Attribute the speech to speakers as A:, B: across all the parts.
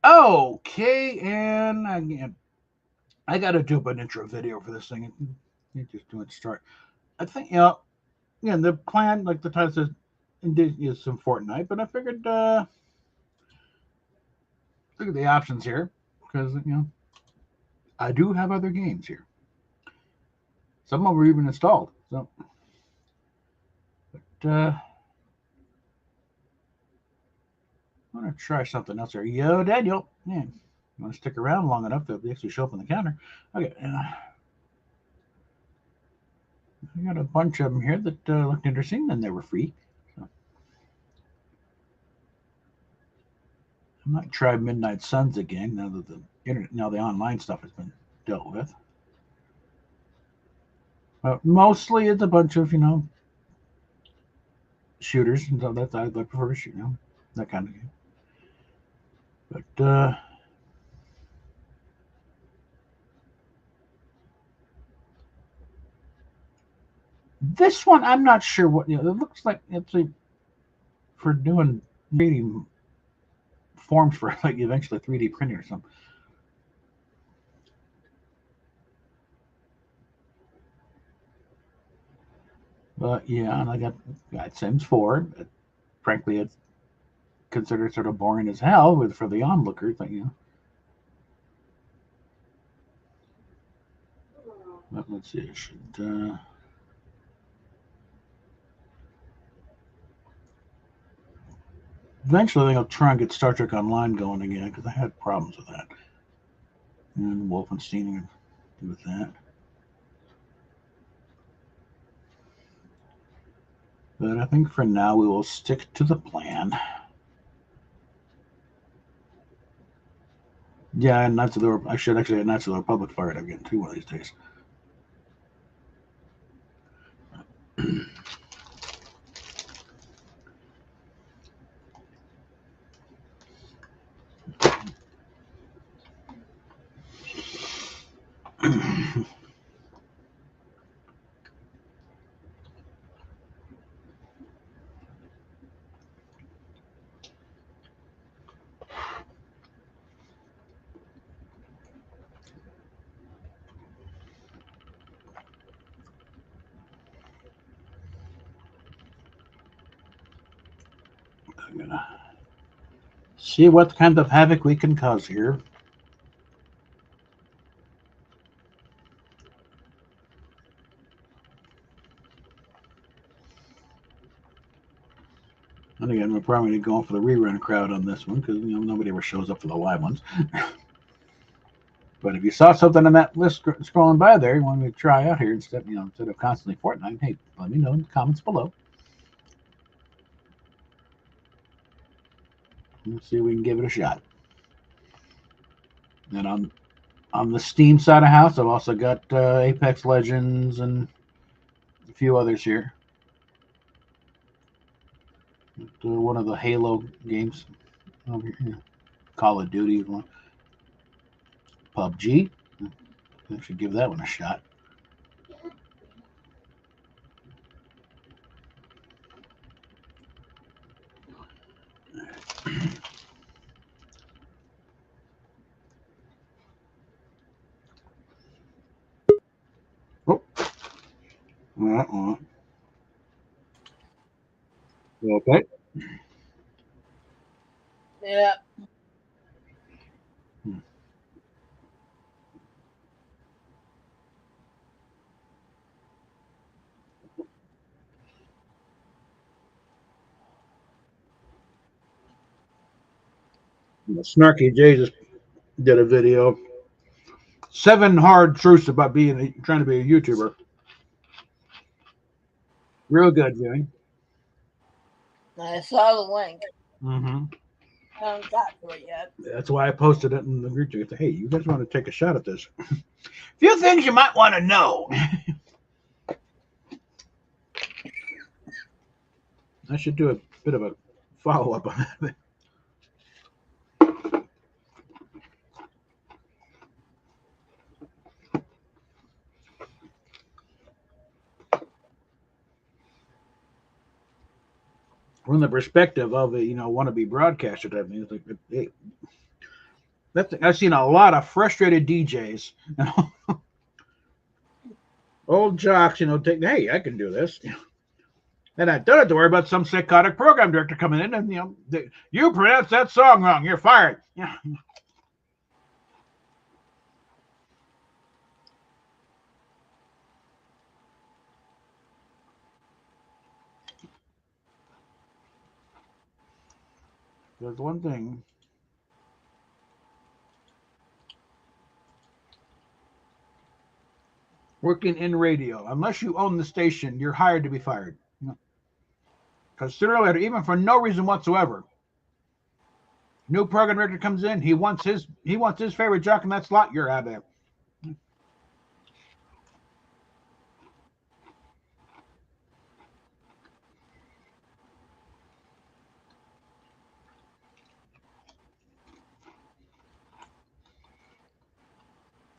A: Okay, and I got to do an intro video for this thing. You just do it start. I think yeah, the plan like the title says is some Fortnite, but I figured look at the options here because I do have other games here. Some of them are even installed. So, but I'm gonna try something else here. Yo, Daniel, yeah, you want to stick around long enough to actually show up on the counter? Okay, I got a bunch of them here that looked interesting, and they were free. So I might try Midnight Suns again now that the internet, now the online stuff has been dealt with. But mostly it's a bunch of shooters, and so that's I prefer to shoot, that kind of game. But this one, I'm not sure what it looks like. It's for doing 3D forms for like eventually 3D printing or something. But yeah, and I got Sims 4. But frankly, it's considered sort of boring as hell for the onlookers. But let's see. Eventually, I think I'll try and get Star Trek Online going again because I had problems with that. And Wolfenstein with that. But I think for now we will stick to the plan. Yeah, and I should actually have Knights of the Republic fired up again too one of these days. I'm gonna see what kind of havoc we can cause here. And again, we're probably going for the rerun crowd on this one because nobody ever shows up for the live ones. But if you saw something on that list scrolling by there, you want me to try out here instead of constantly Fortnite, hey, let me know in the comments below. Let's see if we can give it a shot. And on the Steam side of house, I've also got Apex Legends and a few others here. One of the Halo games over here. Call of Duty one. PUBG. I should give that one a shot. Oh. Okay.
B: Yeah.
A: Snarky J just did a video. 7 hard truths about trying to be a YouTuber. Real good, Jimmy.
B: I saw the link.
A: Mm-hmm.
B: I haven't got to it yet.
A: That's why I posted it in the group chat. Hey, you guys want to take a shot at this? A few things you might want to know. I should do a bit of a follow up on that. From the perspective of a wannabe broadcaster type thing, it's like, hey, I've seen a lot of frustrated DJs, old jocks, take, hey, I can do this. And I don't have to worry about some psychotic program director coming in and, you pronounce that song wrong, you're fired. Yeah. There's one thing. Working in radio, unless you own the station, you're hired to be fired. Because sooner or later, even for no reason whatsoever, new program director comes in, he wants his favorite jock in that slot, you're out of there.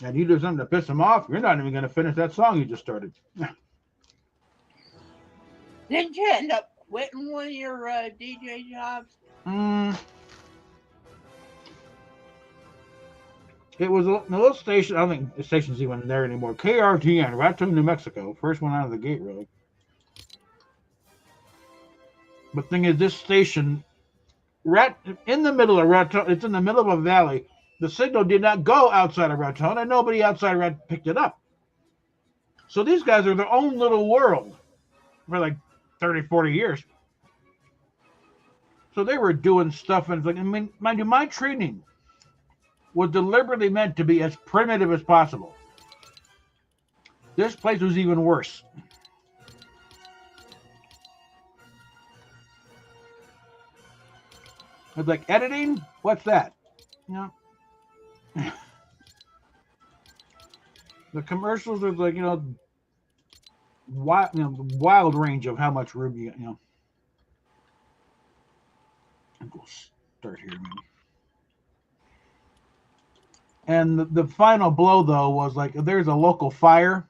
A: And you do something to piss him off, you're not even going to finish that song you just started.
B: Didn't you end up quitting one of your DJ jobs?
A: It was a little station. I don't think the station's even there anymore. KRTN, Raton, New Mexico. First one out of the gate, really. But the thing is, this station, in the middle of Raton, it's in the middle of a valley. The signal did not go outside of Raton, and nobody outside of Raton picked it up. So these guys are their own little world for like 30, 40 years. So they were doing stuff, and it's like, I mean, mind you, my training was deliberately meant to be as primitive as possible. This place was even worse. It's like, editing? What's that? The commercials are like, wild range of how much room you get, We'll start here, maybe. And the final blow, though, was like, there's a local fire.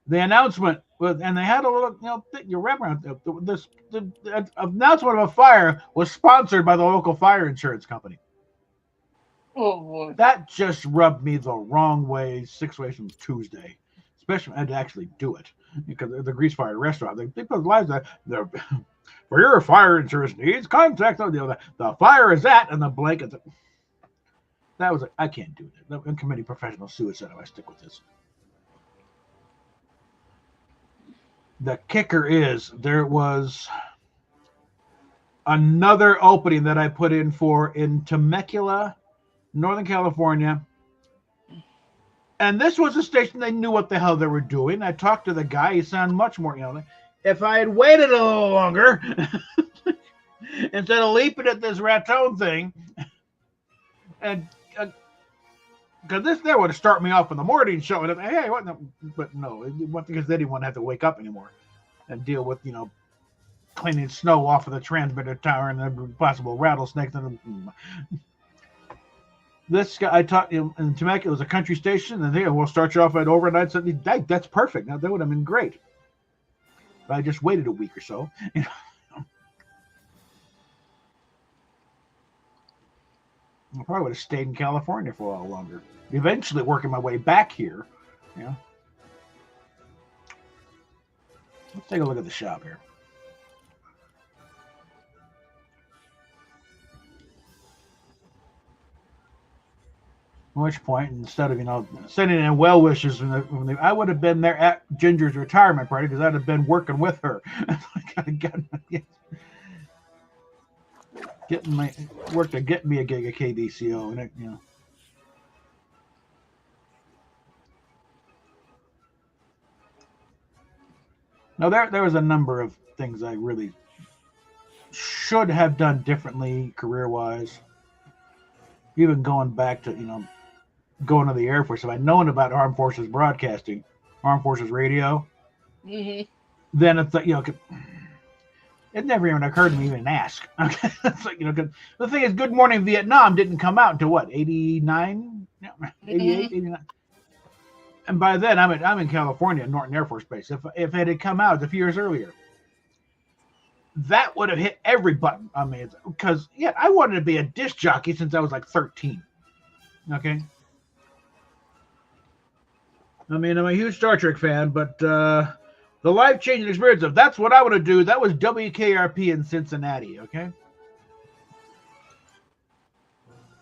A: The announcement was, and they had a little, your wrap around this. The announcement of a fire was sponsored by the local fire insurance company.
B: Oh boy.
A: That just rubbed me the wrong way 6 ways from Tuesday. Especially when I had to actually do it. Because the Grease Fire restaurant, they put lives there. For your fire insurance needs, contact the fire is at, and the blanket. That was like, I can't do that. I'm committing professional suicide if I stick with this. The kicker is there was another opening that I put in for in Temecula, Northern California. And this was a station they knew what the hell they were doing. I talked to the guy. He sounded much more, if I had waited a little longer, instead of leaping at this Raton thing, and because this there would have started me off in the morning show, and hey, what? No, but no, because they didn't want to have to wake up anymore and deal with cleaning snow off of the transmitter tower and the possible rattlesnakes. This guy I talked in Temecula, it was a country station, and we'll start you off at overnight. So that's perfect. Now that would have been great. But I just waited a week or so. I probably would have stayed in California for a while longer. Eventually working my way back here. Let's take a look at the shop here. At which point, instead of sending in well wishes, I would have been there at Ginger's retirement party because I'd have been working with her. Getting my work to get me a gig at KBCO, and Now there was a number of things I really should have done differently career-wise. Even going back to going to the Air Force, if I'd known about Armed Forces Broadcasting, Armed Forces Radio, then it's like, it never even occurred to me to even ask. Okay, it's like, the thing is, Good Morning Vietnam didn't come out until what, 89? 88, 89? And by then, I'm in California, Norton Air Force Base. If it had come out a few years earlier, that would have hit every button on me. Because, I wanted to be a disc jockey since I was like 13. Okay. I mean, I'm a huge Star Trek fan, but the life-changing experience of that's what I want to do. That was WKRP in Cincinnati. Okay.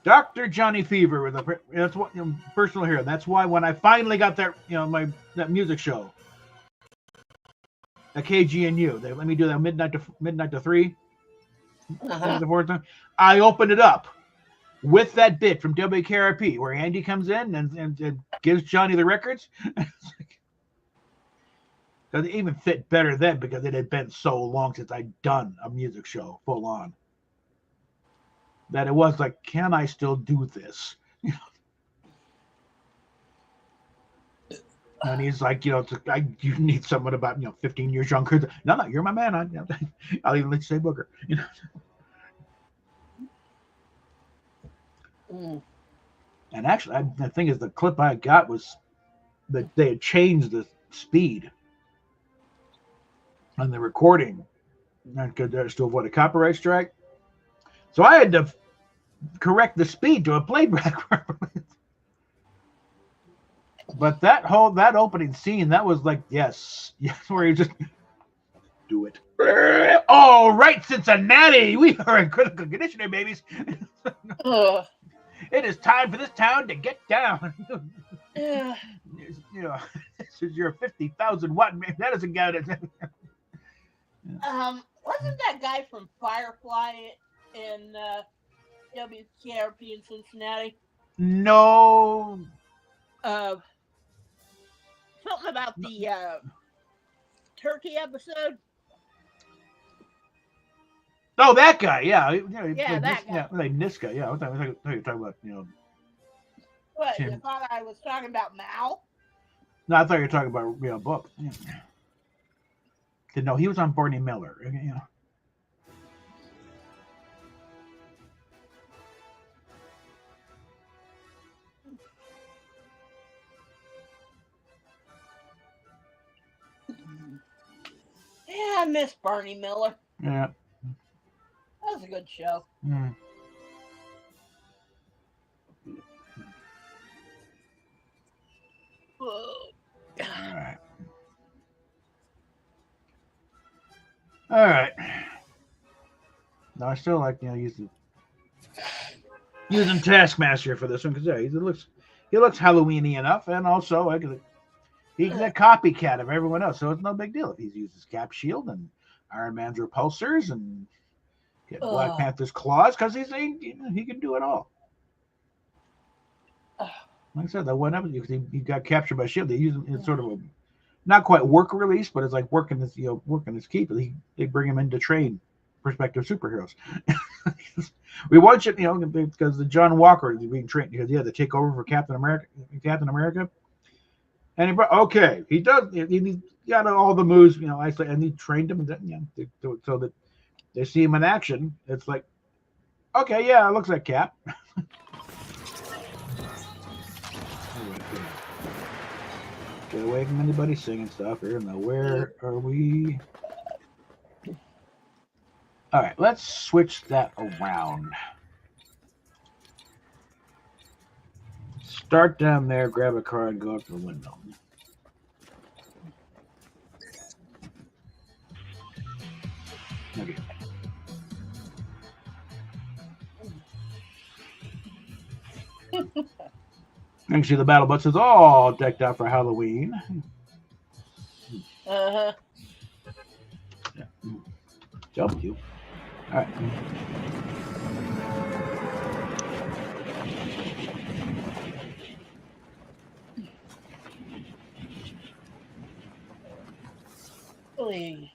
A: Dr. Johnny Fever was that's what personal hero. That's why when I finally got that that music show at KGNU, they let me do that midnight to 3. The fourth time, I opened it up with that bit from WKRP where Andy comes in and gives Johnny the records. It even fit better then because it had been so long since I'd done a music show full on. That it was like, can I still do this? And he's like, you need someone about 15 years younger. No, you're my man. I'll even let you say Booker. And actually, the thing is, the clip I got was that they had changed the speed on the recording to avoid a copyright strike. So I had to correct the speed to a playback. But that opening scene, that was like, yes, where you just do it. All right, Cincinnati, we are in critical condition here, babies. It is time for this town to get down. This is your 50,000 watt man. That is a guy that.
B: Wasn't that guy from Firefly in WKRP in Cincinnati?
A: No.
B: Something about the turkey episode.
A: Oh, that guy, yeah,
B: that guy.
A: Like Niska, yeah. I thought you were talking about,
B: What?
A: Tim.
B: You thought I was talking about Mal?
A: No, I thought you were talking about Book. Yeah. No, he was on Barney Miller.
B: Yeah, I miss Barney Miller.
A: Yeah.
B: That was a good show.
A: Mm. All right. No, I still like using Taskmaster for this one because he looks Halloweeny enough, and also he's a copycat of everyone else, so it's no big deal if he uses Cap Shield and Iron Man's repulsors and Black Panther's claws because he can do it all. Like I said, that one episode he got captured by Shield. They use him in sort of a not quite work release, but it's like working his keep. They bring him in to train prospective superheroes. We watch it, because the John Walker is being trained because he had to take over for Captain America, and he does. He got all the moves, and he trained him, so that they see him in action. It's like, okay, yeah, it looks like Cap. Get away from anybody singing stuff here. Now, where are we? All right, let's switch that around. Start down there, grab a car, and go up the window. Okay. You can see the battle bus is all decked out for Halloween.
B: Uh-huh.
A: Yeah. Jump you. All right.
B: Really?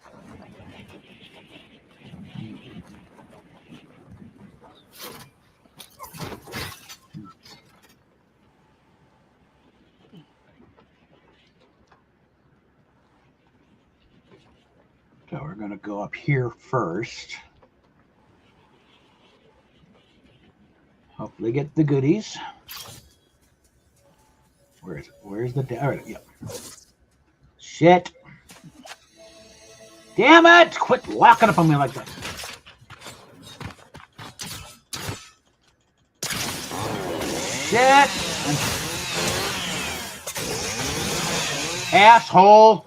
A: So we're going to go up here first. Hopefully get the goodies. Where is it? Where's the... All right, yep. Shit. Damn it! Quit locking up on me like that. Shit! Asshole!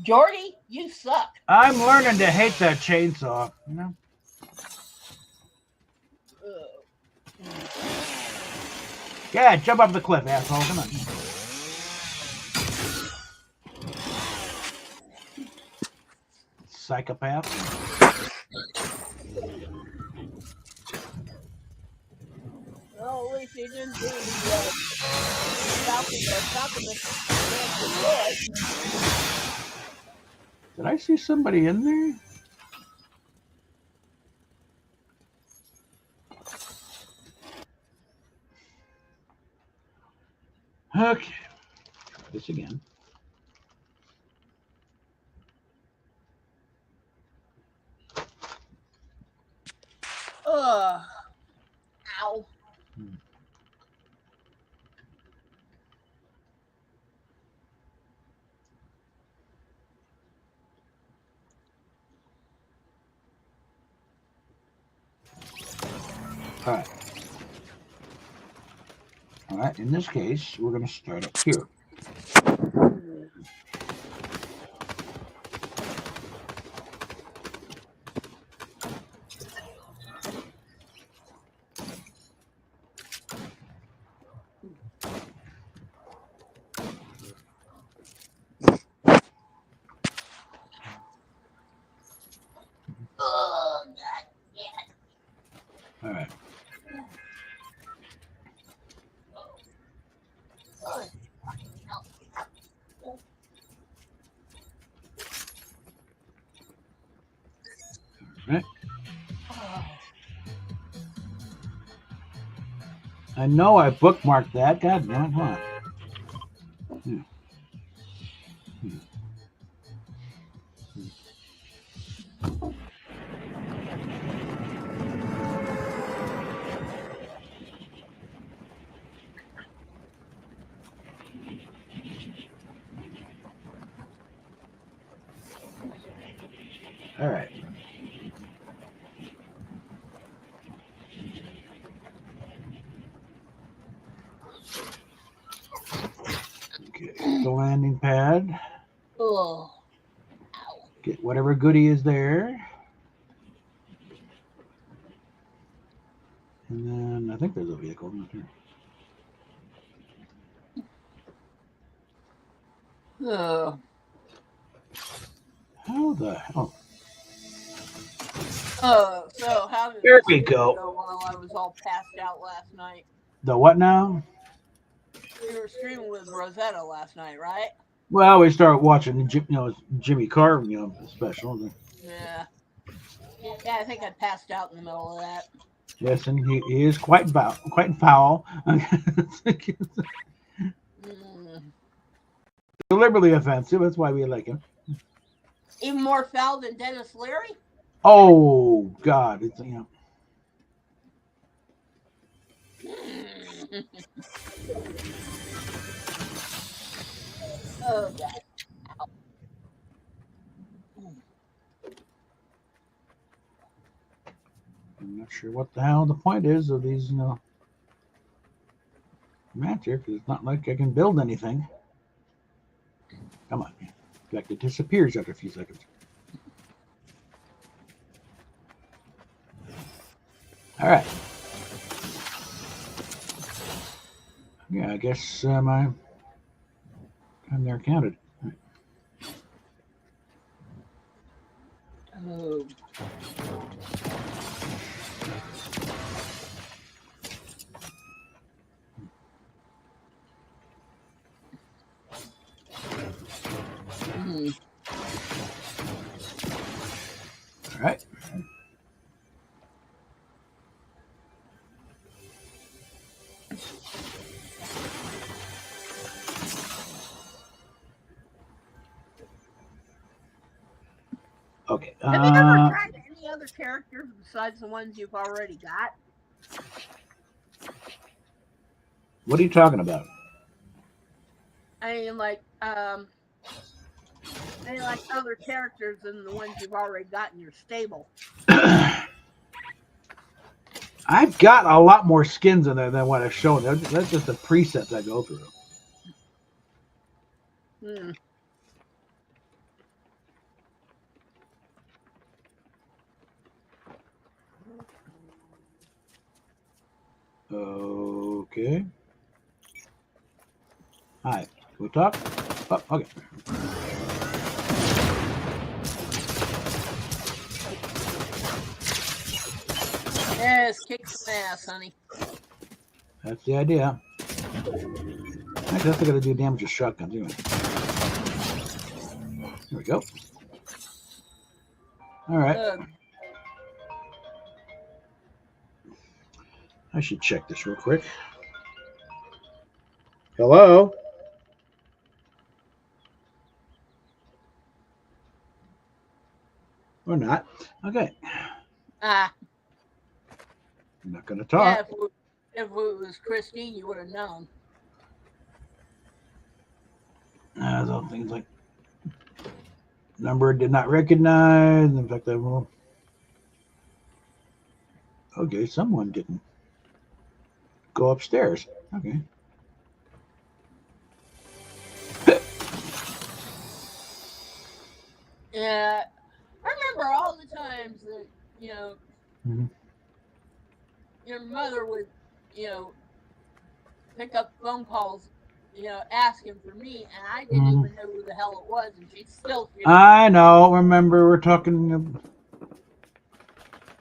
B: Jordy, you suck.
A: I'm learning to hate that chainsaw. You know? Yeah, jump off the cliff, asshole. Come on. Psychopath.
B: Well, at least he didn't do the
A: Did I see somebody in there? Okay. This again.
B: Ow.
A: All right. All right. In this case, we're going to start up here. All right. Right. I know I bookmarked that. God damn it. Hold on. All right. Okay. The landing pad.
B: Oh.
A: Get whatever goodie is there. And then I think there's a vehicle in here.
B: Oh.
A: How the hell?
B: So how did
A: There
B: this
A: we go.
B: while I was all passed out last night?
A: The what now?
B: You were streaming with Rosetta last night, right?
A: Well, we started watching the Jimmy Carr special.
B: Yeah. Yeah, I think I passed out in the middle of that.
A: Yes, and he is quite foul. Deliberately offensive. That's why we like him.
B: Even more foul than Dennis Leary?
A: Oh God! It's
B: Oh God.
A: I'm not sure what the hell the point is of these match here, because it's not like I can build anything. Come on. In fact, it disappears after a few seconds. All right. Yeah, I guess my time there counted. Right.
B: Oh.
A: All right. Okay.
B: Have you ever tried any other characters besides the ones you've already got?
A: What are you talking about?
B: I mean, like other characters than the ones you've already got in your stable.
A: I've got a lot more skins in there than what I've shown. That's just the presets I go through.
B: Hmm.
A: Okay. Hi. Can we talk? Oh, okay.
B: Yes, kick some ass, honey.
A: That's the idea. Actually, that's not going to do damage to shotguns anyway. Here we go. All right. I should check this real quick. Hello? Or not. Okay. I'm not going to talk.
B: Yeah, if it was Christine, you would have known.
A: Those things like number did not recognize. In fact, I will. Okay, someone didn't go upstairs. Okay.
B: Yeah, I remember all the times that
A: Mm-hmm.
B: your mother would pick up phone calls, asking for me, and I didn't even know who the hell it was, and she still.
A: I know. Remember, we're talking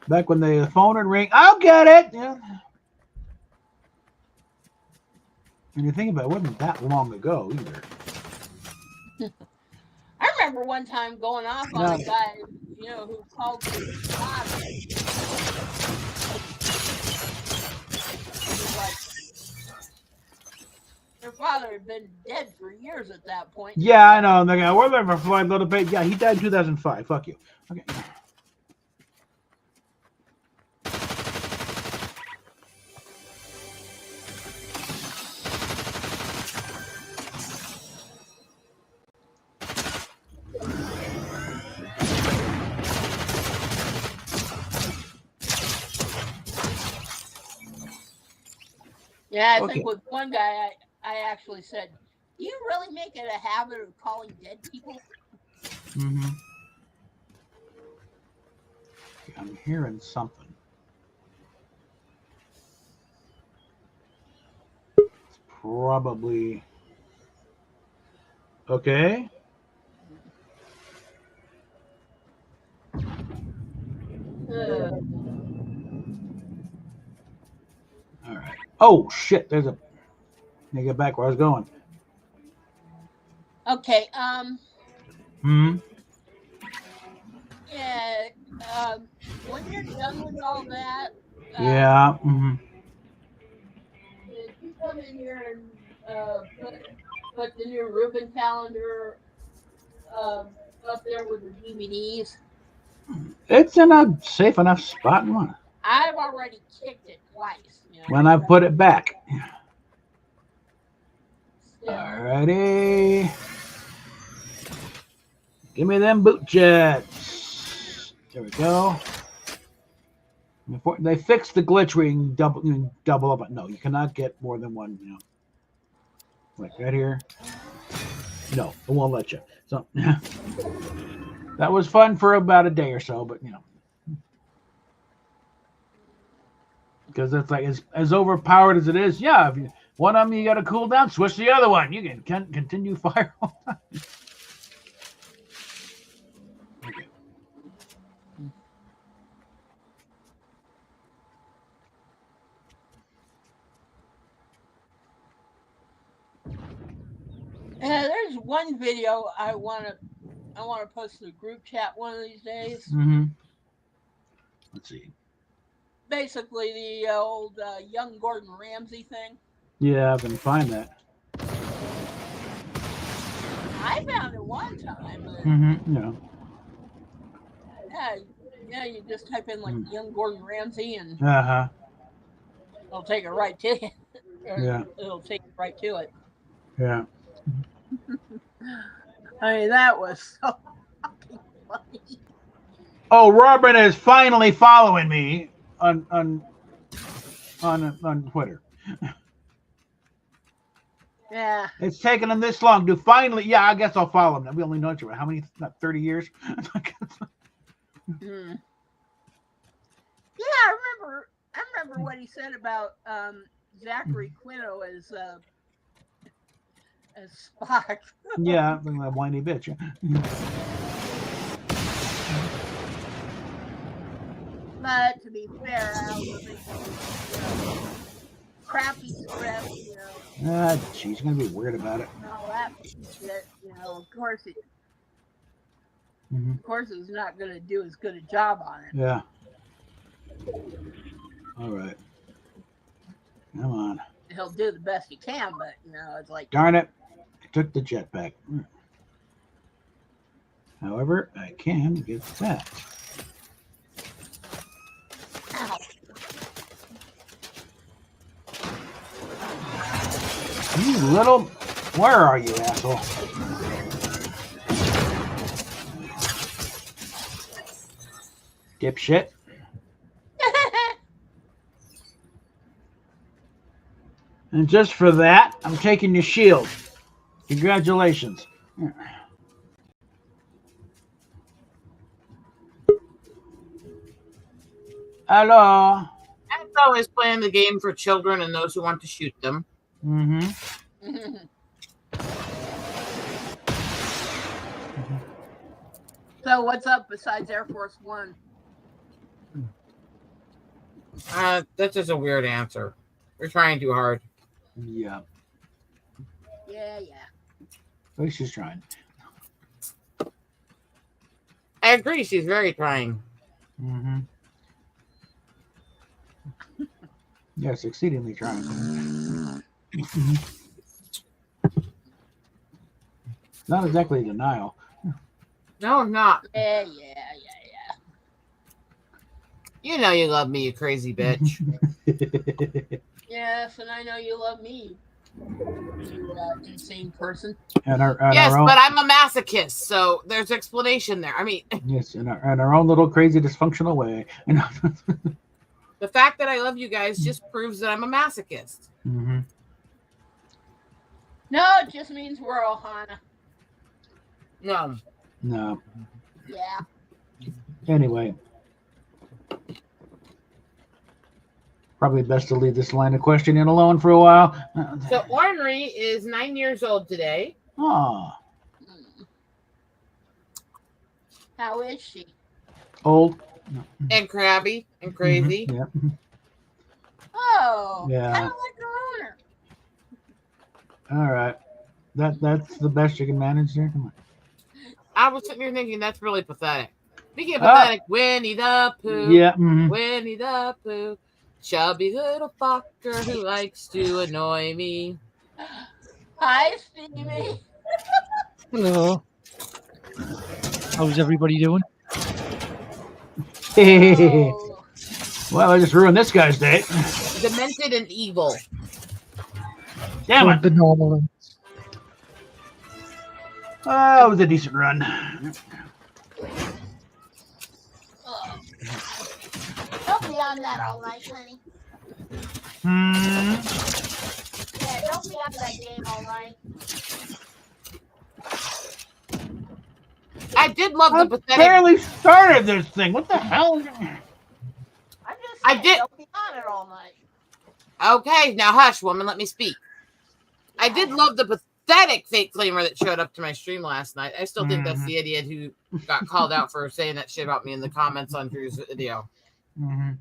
A: back when the phone would ring. I'll get it. Yeah. And you think about it, it wasn't that long ago either.
B: I remember one time going off on a guy, who called me father. Like, your father had been dead for years at that point.
A: Yeah, I know. The guy, we're there for 5 little bit. Yeah, he died in 2005. Fuck you. Okay.
B: Yeah, I think with one guy, I actually said, "Do you really make it a habit of calling dead people?"
A: Mm-hmm. Okay, I'm hearing something. It's probably okay. All right. Oh shit! There's a. Let me get back where I was going.
B: Okay.
A: Hmm.
B: Yeah. When you're done with all that.
A: Yeah. Mm-hmm.
B: Did you come in here and put the new Reuben calendar up there with the DVDs?
A: It's in a safe enough spot.
B: I've already kicked it twice.
A: When I put it back.
B: Still.
A: Alrighty. Give me them boot jets. There we go. They fixed the glitch where you can double up. No, you cannot get more than one. Like right here. No, it won't let you. So that was fun for about a day or so, but because it's like as overpowered as it is. Yeah, if one of them you got to cool down, switch the other one. You can continue fire all the time. Okay.
B: There's one video I want to post to the group chat one of these days.
A: Mm-hmm. Let's see.
B: Basically, the old young Gordon Ramsay thing.
A: Yeah, I can find that.
B: I found it one time. But Yeah, you just type in like young Gordon Ramsay and it'll take it right to you.
A: Yeah.
B: It'll take it right to it.
A: Yeah.
B: I mean, that was so fucking funny.
A: Oh, Robin is finally following me on on Twitter.
B: Yeah.
A: It's taken them this long to finally. Yeah, I guess I'll follow them. We only know each other how many? Not 30 years.
B: Yeah, I remember what he said about Zachary Quinto as Spock.
A: Yeah, that whiny bitch.
B: But to be fair, I also think it was crappy script,
A: She's gonna be weird about it.
B: and all that shit. Of course it was not going to do as good a job on it.
A: Yeah. All right. Come on.
B: He'll do the best he can, but it's like,
A: darn it, I took the jetpack. However, I can get that.
B: ow.
A: You little, where are you, asshole? Dipshit. And just for that, I'm taking your shield. Congratulations. Hello.
C: As always, playing the game for children and those who want to shoot them.
A: Mm-hmm.
B: So what's up besides Air Force One?
C: That's just a weird answer. You're trying too hard.
A: Yeah.
B: Yeah.
A: At least she's trying.
C: I agree. She's very trying.
A: Mm-hmm. Yes, exceedingly trying. Not exactly denial.
C: No, I'm not.
B: Yeah.
C: You know you love me, you crazy bitch.
B: Yes, and I know you love me, you insane person.
A: And
C: yes,
A: our own,
C: but I'm a masochist, so there's explanation there. I mean,
A: yes, in our own little crazy dysfunctional way.
C: the fact that I love you guys just proves that I'm a masochist.
A: Mm-hmm.
B: No, it just means we're Ohana.
C: No.
B: Yeah.
A: Anyway, probably best to leave this line of questioning alone for a while.
C: So Ornery is 9 years old today.
A: Ah,
B: How is she?
A: old
C: And crabby and crazy.
A: Mm-hmm. Yeah.
B: Oh,
A: Yeah.
B: kind of like her owner.
A: All right. That's the best you can manage there. Come on.
C: I was sitting here thinking that's really pathetic. Speaking of pathetic, Winnie the Pooh.
A: Yeah. Mm-hmm.
C: Winnie the Pooh. Chubby little fucker who likes to annoy me.
B: Hi, Stevie.
D: Hello. How's everybody doing?
B: Oh.
A: Well, I just ruined this guy's day.
C: Demented and evil.
A: Damn it.
D: The normal.
A: Oh, it was a decent run.
B: Don't be on that all night, honey.
A: Hmm.
B: Yeah, don't be on that game all night.
C: I did love
A: I
C: the pathetic.
A: barely started this thing. What the hell?
B: I'm just saying,
C: I did-
B: don't be on it all night.
C: Okay, now hush, woman. Let me speak. I did love the pathetic fake claimer that showed up to my stream last night. I still think that's the idiot who got called out for saying that shit about me in the comments on Drew's video.
A: Mm-hmm.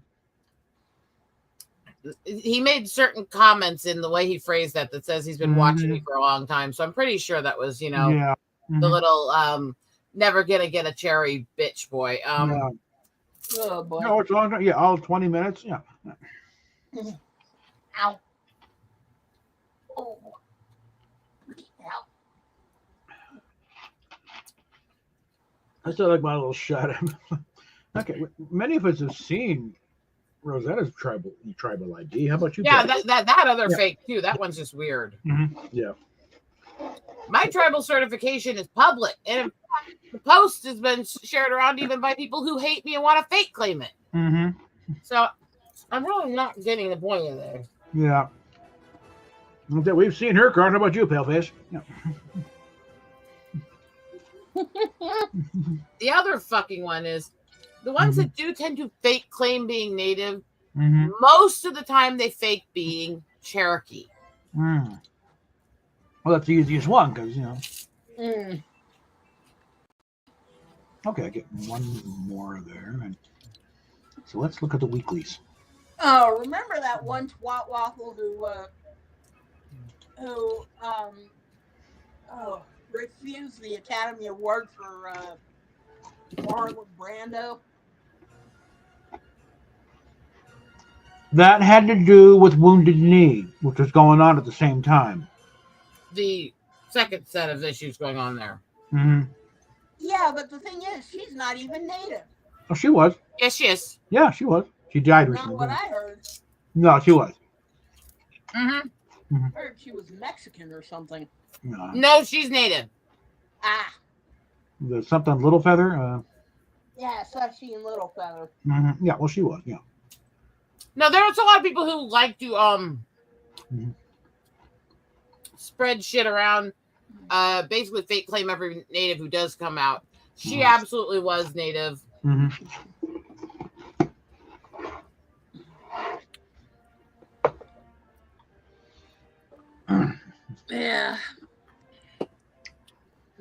C: He made certain comments in the way he phrased that says he's been watching me for a long time. So I'm pretty sure that was,
A: Yeah.
C: the little never gonna get a cherry bitch boy.
A: Yeah.
B: Oh, boy.
A: No, it's a long time. Yeah, all 20 minutes. Yeah.
B: Ow. Oh. Ow.
A: I still like my little shot. Okay, many of us have seen Rosetta's tribal ID. How about you?
C: Yeah,
A: guys?
C: that other fake too. That one's just weird.
A: Yeah.
C: My tribal certification is public, and in fact, the post has been shared around even by people who hate me and want to fake claim it.
A: Mm-hmm.
C: So I'm really not getting the point of this.
A: Yeah. We've seen her card. How about you, Paleface? Yeah.
C: The other fucking one is the ones that do tend to fake claim being native. Most of the time, they fake being Cherokee.
A: Well, that's the easiest one because Okay, I get one more there, and so let's look at the weeklies.
B: Oh, remember that one twat waffle who refused the Academy Award for Marlon Brando?
A: That had to do with Wounded Knee, which was going on at the same time.
C: The second set of issues going on there.
B: Yeah, but the thing is, she's not even native.
A: Oh, she was.
C: Yes, she is.
A: Yeah, she was. She died recently.
B: Not what I heard.
A: No, she was.
B: I heard she was Mexican or something.
C: No, she's native.
B: Ah.
A: There's something Little Feather.
B: Yeah, Sashi and Little Feather.
A: Yeah, well, she was. Yeah.
C: No, there's a lot of people who like to spread shit around. Basically, fake claim every native who does come out. She absolutely was native.
B: Yeah.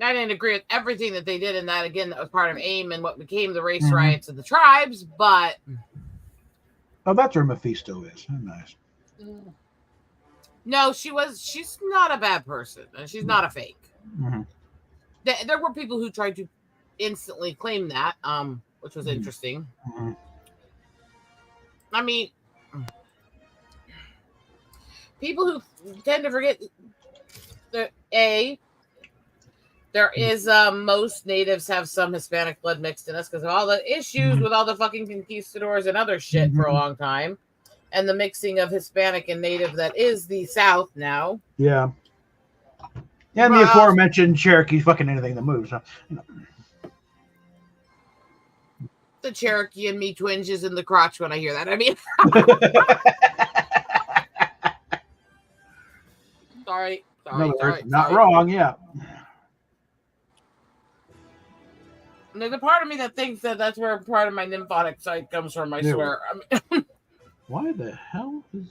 C: I didn't agree with everything that they did in that. Again, that was part of AIM and what became the race riots of the tribes, but...
A: Oh, that's where Mephisto is. Oh, nice.
C: No, she's not a bad person. And she's not a fake. There were people who tried to instantly claim that, which was interesting. I mean, people who tend to forget that there is most natives have some Hispanic blood mixed in us because of all the issues with all the fucking conquistadors and other shit for a long time, and the mixing of Hispanic and native that is the South now.
A: Yeah. And the aforementioned Cherokee fucking anything that moves. Huh?
C: The Cherokee and me twinges in the crotch when I hear that. I mean, sorry.
A: Not wrong, yeah.
C: There's a part of me that thinks that that's where part of my nymphotic side comes from, I swear. I mean,
A: why the hell is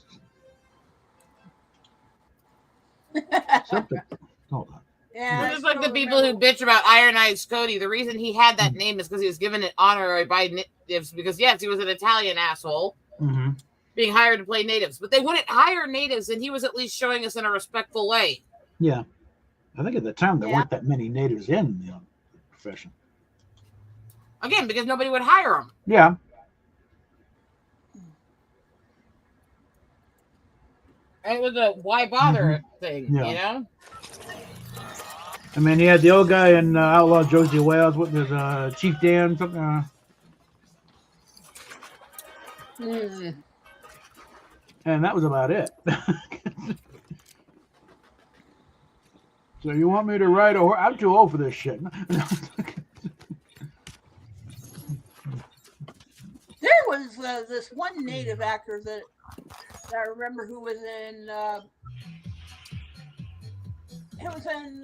A: something? Hold on.
B: Yeah,
C: it's like the people who bitch about Iron Eyes Cody. The reason he had that name is because he was given it honorary by natives because, yes, he was an Italian asshole being hired to play natives. But they wouldn't hire natives, and he was at least showing us in a respectful way.
A: Yeah. I think at the time there weren't that many natives in the profession.
C: Again, because nobody would hire them.
A: Yeah.
C: And it was a why bother thing, you know?
A: I mean, he had the old guy in Outlaw Josie Wales. What was Chief Dan? Something. And that was about it. So you want me to ride a horse? I'm too old for this shit.
B: There was this one native actor that I remember who was in. It was in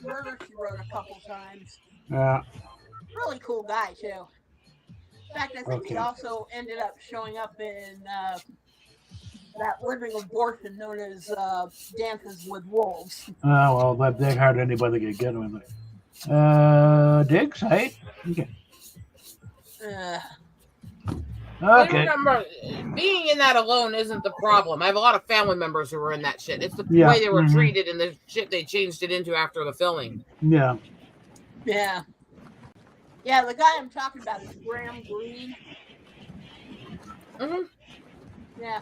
B: Murder, She Wrote a couple times.
A: Yeah.
B: Really cool guy too. In fact, I think he also ended up showing up in that living abortion known as Dances with Wolves.
A: Oh, well, that hardly anybody could get him. Diggs, hey? Okay. Okay.
C: Remember, being in that alone isn't the problem. I have a lot of family members who were in that shit. It's the way they were treated and the shit they changed it into after the filming.
A: Yeah.
B: Yeah. Yeah, the guy I'm talking about is Graham Greene. Yeah.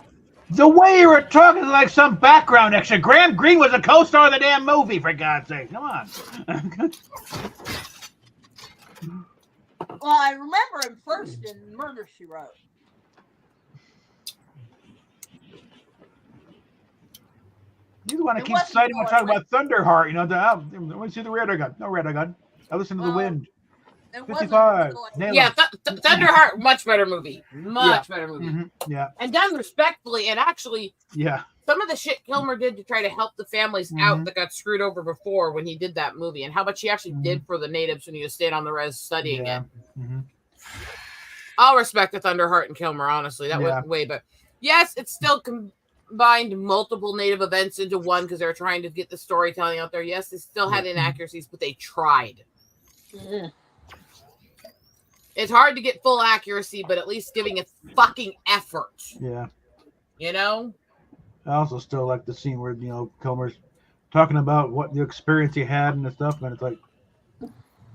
A: The way you were talking is like some background extra. Graham Greene was a co-star of the damn movie, for God's sake. Come on.
B: Well, I remember him first in Murder, She Wrote.
A: You're the one that keeps citing when talking about Thunderheart. You know, let me see the radar gun. No radar gun. I listen to the wind.
B: It wasn't
A: 55.
B: until I-
A: Nail
C: Yeah,
A: it.
C: Thunderheart, much better movie. Much better movie.
A: Yeah.
C: And done respectfully. And actually,
A: Yeah.
C: some of the shit Kilmer did to try to help the families out that got screwed over before when he did that movie, and how much he actually did for the natives when he was staying on the res studying it. I'll respect the Thunderheart and Kilmer, honestly. That went way, but yes, it's still combined multiple native events into one because they're trying to get the storytelling out there. Yes, they still had inaccuracies, but they tried. It's hard to get full accuracy, but at least giving it fucking effort.
A: Yeah.
C: You know?
A: I also still like the scene where, Kilmer's talking about what the experience he had and the stuff, and it's like,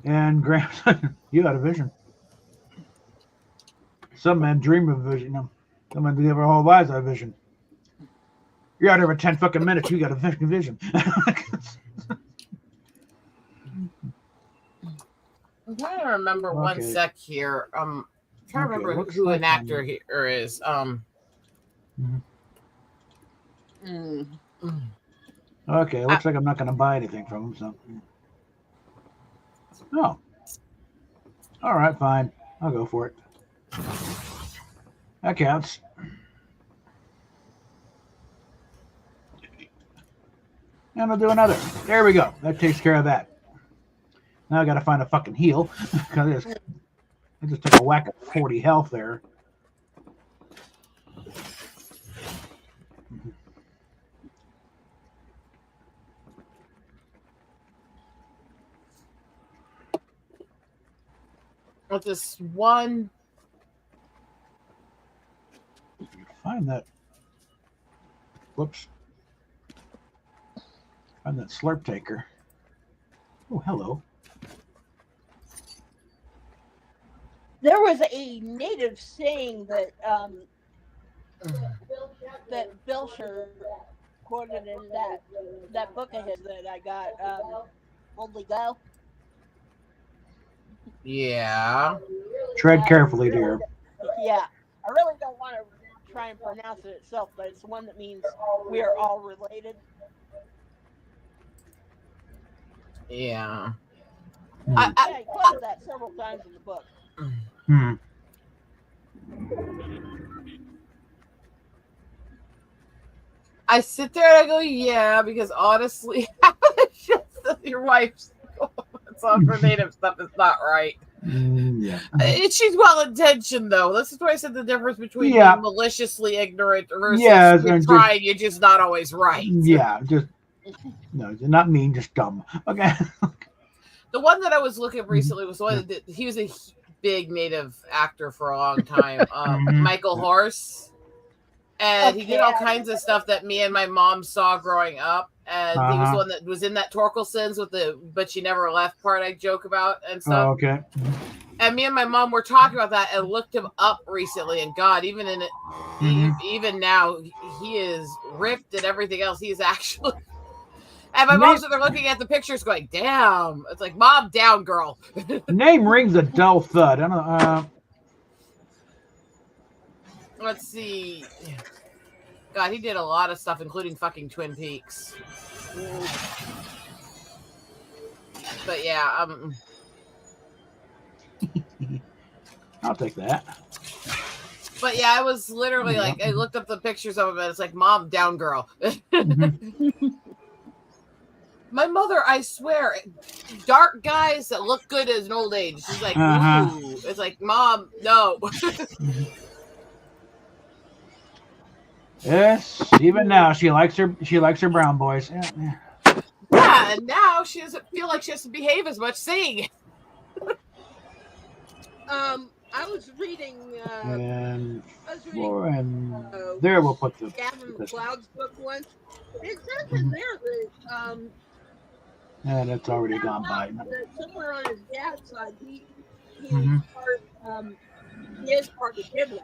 A: and Graham's like, you had a vision. Some men dream of a vision. Some men live their whole lives a vision. You're out here for 10 fucking minutes, you got a fucking vision.
C: I'm trying to remember one sec here. I'm trying to remember who an actor here is.
A: Okay, looks like I'm not going to buy anything from him. So, oh, all right, fine. I'll go for it. That counts. And I'll do another. There we go. That takes care of that. Now I got to find a fucking heal because I just took a whack of 40 health there.
C: With this one,
A: find that. Whoops. Find that slurp taker. Oh, hello.
B: There was a native saying that that Bilsher quoted in that book of his that I got. Only go.
C: yeah.
A: Tread carefully, dear.
B: Yeah, I really don't want to try and pronounce it itself, but it's one that means we are all related.
C: Yeah.
B: I quoted that several times in the book.
C: I sit there and I go, yeah, because honestly, your wife's on for native stuff is not right.
A: Yeah.
C: She's well intentioned though. This is why I said the difference between being maliciously ignorant versus trying. You're just not always right.
A: Yeah, just no, not mean, just dumb. Okay.
C: The one that I was looking at recently was one that he was a big native actor for a long time. Michael Horse. And he did all kinds of stuff that me and my mom saw growing up. And he was the one that was in that Torkelson's with the "but she never left" part I joke about and stuff.
A: Oh, okay.
C: And me and my mom were talking about that and looked him up recently. And God, even in it, even now, he is ripped and everything else. He is actually. And my mom's they're looking at the pictures, going, "Damn!" It's like, "Mom, down, girl."
A: Name rings a dull thud. I don't know.
C: Let's see. God, he did a lot of stuff, including fucking Twin Peaks. But yeah,
A: I'll take that.
C: But yeah, I was literally like, I looked up the pictures of him, and it's like, "Mom, down, girl." My mother, I swear, dark guys that look good as an old age. She's like, ooh. It's like, "Mom, no."
A: Yes, even now she likes her brown boys.
C: Yeah, and now she doesn't feel like she has to behave as much singing.
B: I was reading.
A: There we'll put the
B: Gavin McLeod's book once. It says in there that
A: and it's already gone by.
B: That somewhere on his dad's side, he is part of Ghibli.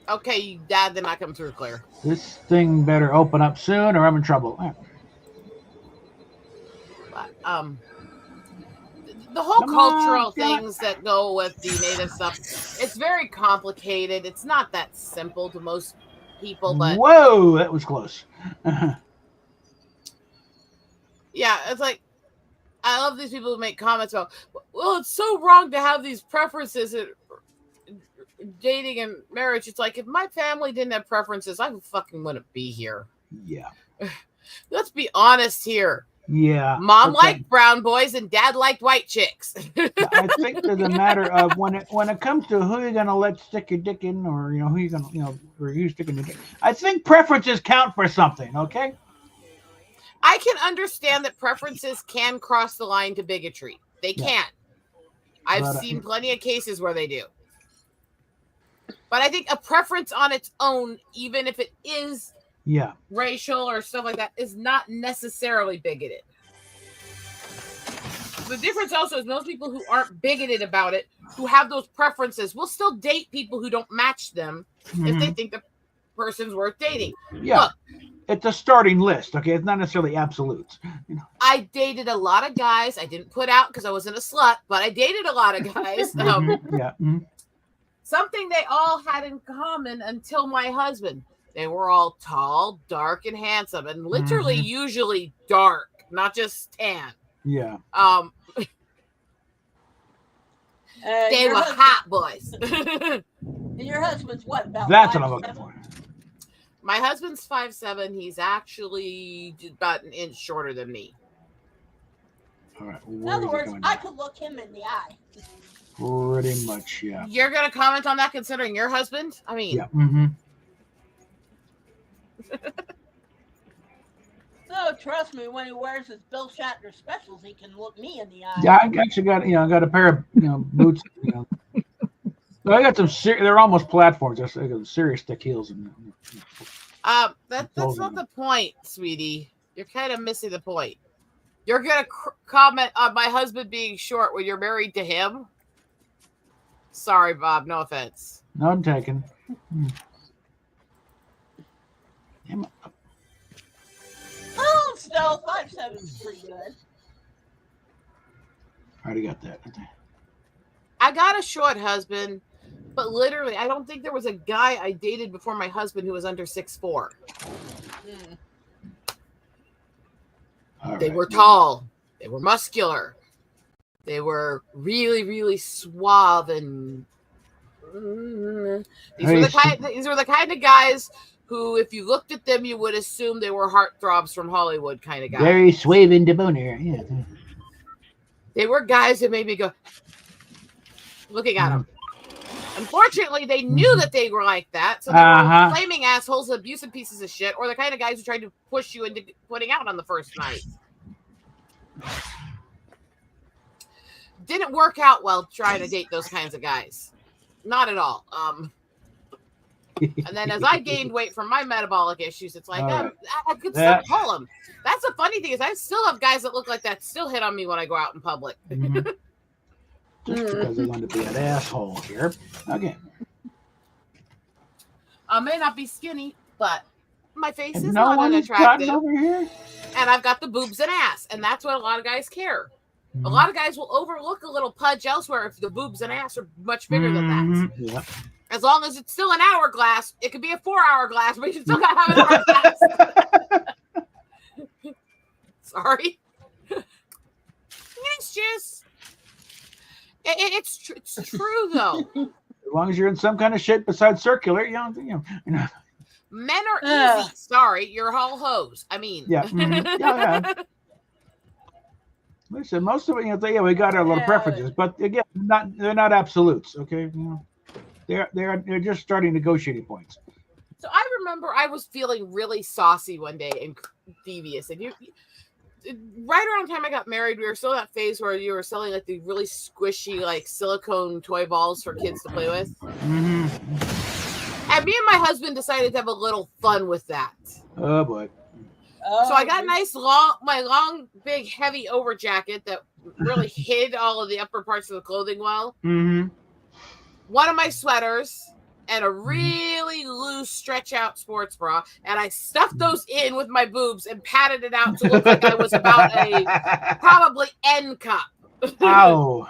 C: Okay, Dad, they're not coming through clear.
A: This thing better open up soon, or I'm in trouble.
C: But, the whole cultural things that go with the native stuff, it's very complicated. It's not that simple to most people, but
A: whoa, that was close.
C: yeah, it's like I love these people who make comments about, well, it's so wrong to have these preferences in dating and marriage. It's like, if my family didn't have preferences, I fucking wouldn't be here.
A: Yeah.
C: Let's be honest here.
A: Yeah.
C: Mom liked brown boys and dad liked white chicks.
A: I think there's a matter of when it comes to who you're gonna let stick your dick in, or who you're gonna or you sticking your dick. I think preferences count for something. Okay.
C: I can understand that preferences can cross the line to bigotry. They can. I've seen plenty of cases where they do. But I think a preference on its own, even if it is racial or stuff like that, is not necessarily bigoted. The difference also is most people who aren't bigoted about it, who have those preferences, will still date people who don't match them if they think the person's worth dating.
A: Yeah.
C: Look,
A: it's a starting list, okay? It's not necessarily absolutes.
C: I dated a lot of guys. I didn't put out because I wasn't a slut, but I dated a lot of guys. Something they all had in common until my husband. They were all tall, dark, and handsome, and literally usually dark, not just tan.
A: Yeah.
C: They were hot boys.
B: And your husband's what? About
A: That's what I'm looking for.
C: My husband's 5'7". He's actually about an inch shorter than me.
A: All right.
B: In other words, I could look him in the eye.
A: Pretty much, yeah.
C: You're going to comment on that considering your husband? I mean.
A: Yeah.
B: So trust me, when he wears his Bill Shatner specials, he can look me in the eye.
A: Yeah, I actually got got a pair of boots. So I got some. They're almost platforms. I got serious thick heels in them.
C: That's not the point, sweetie. You're kind of missing the point. You're gonna comment on my husband being short when you're married to him. Sorry, Bob. No offense.
A: None taken.
B: Oh, still 5'7" is pretty good.
A: I already got that.
C: I got a short husband, but literally, I don't think there was a guy I dated before my husband who was under 6'4". They were tall. They were muscular. They were really, really suave, and these were the kind of guys who, if you looked at them, you would assume they were heartthrobs from Hollywood kind of guys.
A: Very suave de boner. Yeah.
C: They were guys that made me go, looking at them. Unfortunately, they knew that they were like that, so they were flaming assholes, abusive pieces of shit, or the kind of guys who tried to push you into putting out on the first night. Didn't work out well trying to date those kinds of guys. Not at all. And then as I gained weight from my metabolic issues, it's like, I could still pull them. That's the funny thing is I still have guys that look like that still hit on me when I go out in public.
A: Just because they want to be an asshole here. Okay.
C: I may not be skinny, but my face is not unattractive.
A: Over here?
C: And I've got the boobs and ass. And that's what a lot of guys care. A lot of guys will overlook a little pudge elsewhere if the boobs and ass are much bigger than that.
A: Yeah.
C: As long as it's still an hourglass, it could be a 4-hour-glass, but you still gotta have an hourglass. Sorry. It's just, it's true though.
A: As long as you're in some kind of shape besides circular,
C: Men are easy. Sorry, you're all hoes. I mean,
A: yeah. Listen, most of it, we got our little preferences, but again, they're not absolutes. Okay, they're just starting negotiating points.
C: So I remember I was feeling really saucy one day and devious, and right around the time I got married, we were still in that phase where you were selling like the really squishy, like silicone toy balls for kids to play with. And me and my husband decided to have a little fun with that.
A: Oh boy.
C: So I got a nice my long, big, heavy over jacket that really hid all of the upper parts of the clothing well. One of my sweaters and a really loose stretch out sports bra. And I stuffed those in with my boobs and patted it out to look like I was about a probably N cup.
A: Ow.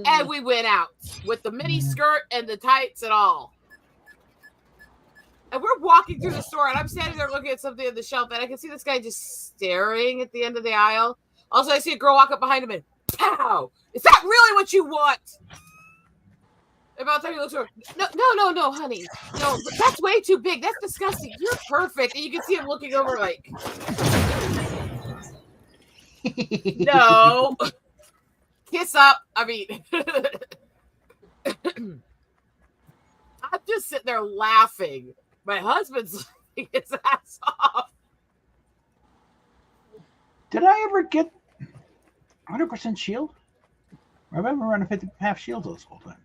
C: And we went out with the mini skirt and the tights and all. And we're walking through the store, and I'm standing there looking at something on the shelf, and I can see this guy just staring at the end of the aisle. Also, I see a girl walk up behind him and pow! Is that really what you want? About time he looks over. No, honey. No, that's way too big. That's disgusting. You're perfect. And you can see him looking over like, no. Kiss up. I mean, I'm just sitting there laughing. My husband's laughing his ass off.
A: Did I ever get 100% shield? I remember running 50 half shield this whole time.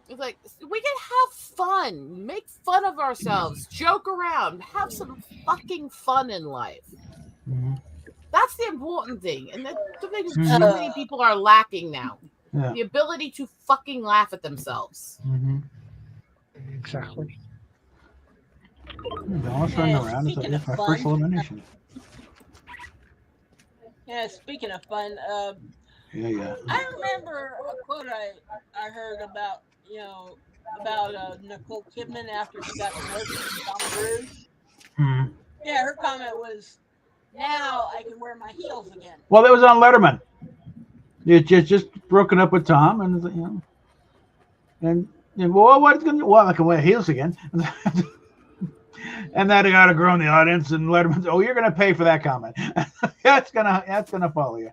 C: It's like, we can have fun, make fun of ourselves, joke around, have some fucking fun in life.
A: Mm-hmm.
C: That's the important thing. And that's something too many people are lacking now.
A: Yeah.
C: The ability to fucking laugh at themselves.
A: Mm-hmm.
D: Exactly.
A: Dallas running around is my first elimination.
B: Yeah, speaking of fun,
A: Yeah.
B: I remember a quote I heard about, Nicole Kidman after she got divorced from Tom Cruise.
A: Mm-hmm.
B: Yeah, her comment was, "Now I can wear my heels again."
A: Well, that was on Letterman. It just broken up with Tom, and well, what's going? Well, I can wear heels again. And that got a girl in the audience, and Letterman said, "Oh, you're going to pay for that comment. That's gonna follow you."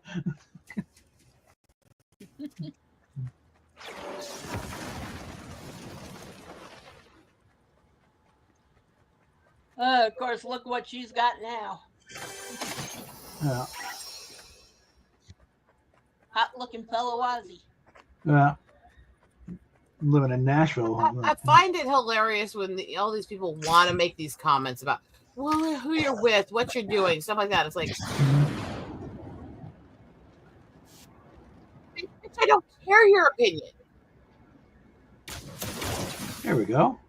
B: Of course, look what she's got now.
A: Yeah.
B: Hot-looking fellow Ozzy.
A: Yeah. Living in Nashville.
C: I find it hilarious when all these people want to make these comments about, well, who you're with, what you're doing, stuff like that. It's like, I don't care your opinion.
A: There we go.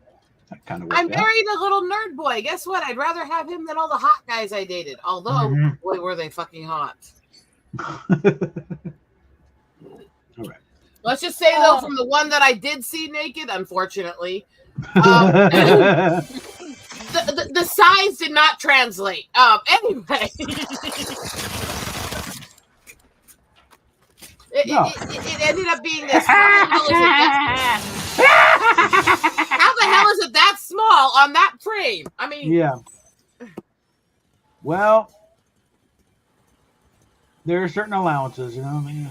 A: That kind of
C: I married a little nerd boy. Guess what? I'd rather have him than all the hot guys I dated. Although, boy, were they fucking hot.
A: All right.
C: Let's just say, though, from the one that I did see naked, unfortunately, the size did not translate. Anyway. It ended up being this. How the hell is it that small on that frame? I mean,
A: yeah. Well, there are certain allowances, you know. I mean,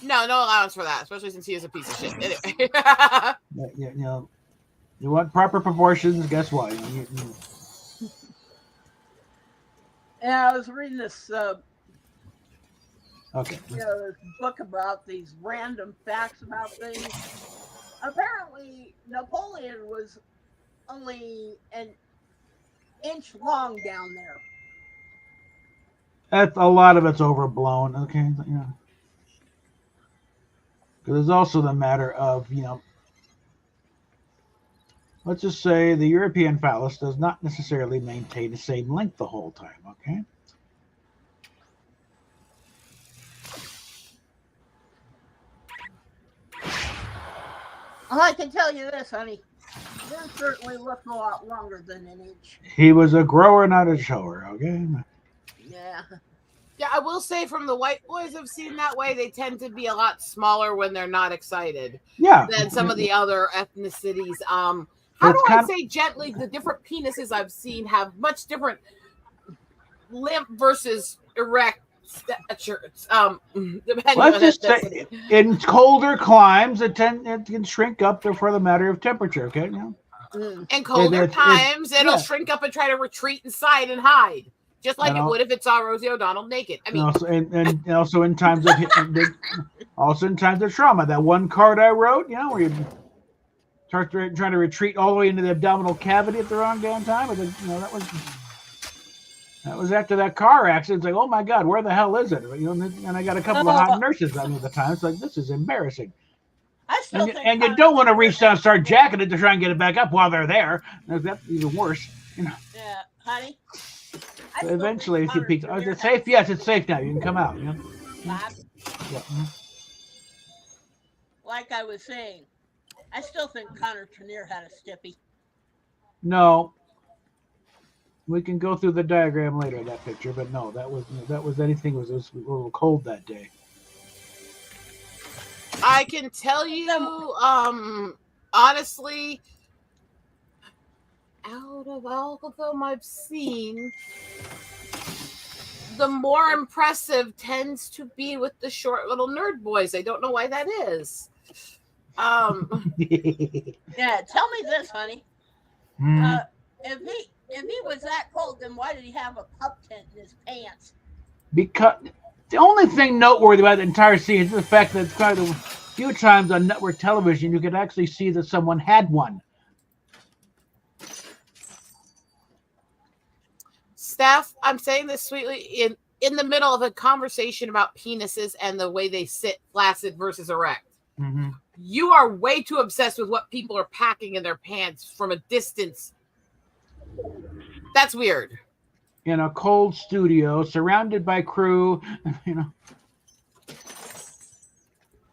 C: no allowance for that, especially since he is a piece of shit. Anyway.
A: You want proper proportions. Guess what?
B: Yeah, I was reading this.
A: Okay.
B: This book about these random facts about things. Apparently, Napoleon was only an inch long down there.
A: A lot of it's overblown. Okay, yeah. Because there's also the matter of, let's just say the European phallus does not necessarily maintain the same length the whole time. Okay.
B: Well, I can tell you this, honey. Yours certainly looks a lot longer than an inch.
A: He was a grower, not a shower, okay?
B: Yeah.
C: Yeah, I will say from the white boys I've seen that way, they tend to be a lot smaller when they're not excited.
A: Yeah.
C: Than some of the other ethnicities. How do I say gently, the different penises I've seen have much different limp versus erect statures.
A: Let's just say in colder climes, it can shrink up for the matter of temperature. Okay, yeah.
C: In colder times, it'll shrink up and try to retreat inside and hide, just like it would if it saw Rosie O'Donnell naked. I mean,
A: also in times of trauma. That one card I wrote, where you start trying to retreat all the way into the abdominal cavity at the wrong damn time. That was after that car accident. It's like, oh my God, where the hell is it? And I got a couple of hot nurses on me at the time. It's like, this is embarrassing. And you don't want to reach down and start jacking it to try and get it back up while they're there. That's even worse.
B: Yeah, honey.
A: So eventually, if you peek, is it safe? Yes, it's safe now. You can come out.
B: Bob, like I was saying, I still think Connor Trinneer had a stiffy.
A: No. We can go through the diagram later of that picture, but no, that was anything. It was a little cold that day.
C: I can tell you, honestly, out of all of them I've seen, the more impressive tends to be with the short little nerd boys. I don't know why that is.
B: Yeah, tell me this, honey. If he was that cold, then why did he have a pup tent in his pants?
A: Because the only thing noteworthy about the entire scene is the fact that it's kind of a few times on network television you could actually see that someone had one.
C: Steph, I'm saying this sweetly in the middle of a conversation about penises and the way they sit flaccid versus erect.
A: Mm-hmm.
C: You are way too obsessed with what people are packing in their pants from a distance. That's weird.
A: In a cold studio, surrounded by crew,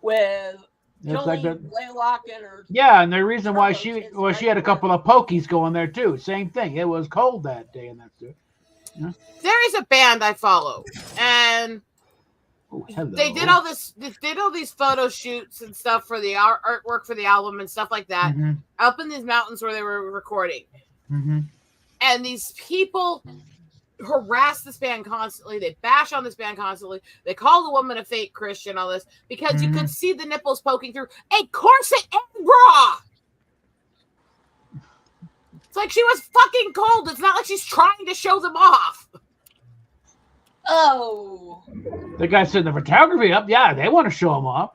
B: With
A: it's like that.
B: Blaylock and her.
A: Yeah, and the reason why she had a couple of pokies going there too. Same thing. It was cold that day in that studio. Yeah.
C: There is a band I follow, and they did all these photo shoots and stuff for the artwork for the album and stuff like that, up in these mountains where they were recording.
A: Mm-hmm.
C: And these people harass this band constantly. They bash on this band constantly. They call the woman a fake Christian, all this, because you could see the nipples poking through a corset and bra. It's like she was fucking cold. It's not like she's trying to show them off.
B: Oh.
A: The guy setting the photography up. Yeah, they want to show them off.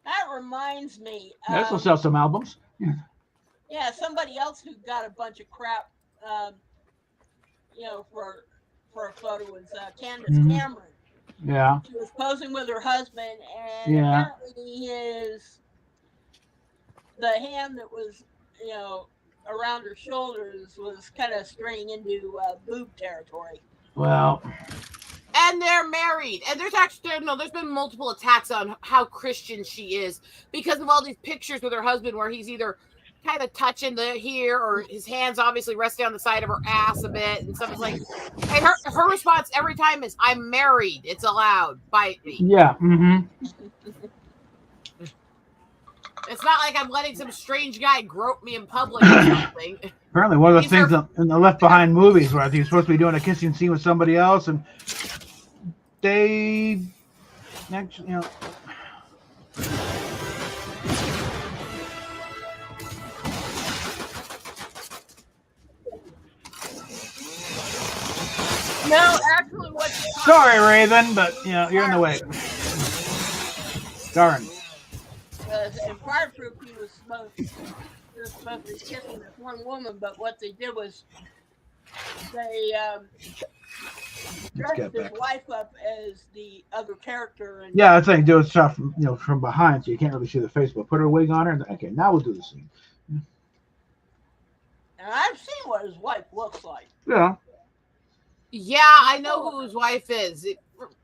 B: That reminds me.
A: This will sell some albums.
B: Yeah, somebody else who got a bunch of crap, for a photo was Candace Cameron.
A: Yeah.
B: She was posing with her husband, and apparently the hand that was, around her shoulders was kind of straying into boob territory.
A: Well.
C: And they're married. And there's been multiple attacks on how Christian she is because of all these pictures with her husband where he's either kind of touching the here or his hands obviously resting on the side of her ass a bit and stuff. It's like, and her response every time is, "I'm married. It's allowed. Bite me."
A: Yeah. Mm-hmm.
C: It's not like I'm letting some strange guy grope me in public or something.
A: Apparently, one of the things in the Left Behind movies where he was supposed to be doing a kissing scene with somebody else, and they actually,
B: No, actually, what?
A: Sorry, Raven, but you're in the way. Darn.
B: In Fireproof, he was supposed to be kissing this one woman, but what they did was they dressed his wife up as the other character. And
A: yeah, that's like doing stuff from behind, so you can't really see the face. But put her wig on her, and okay, now we'll do the scene.
B: And I've seen what his wife looks like.
A: Yeah.
C: Yeah, I know who his wife is.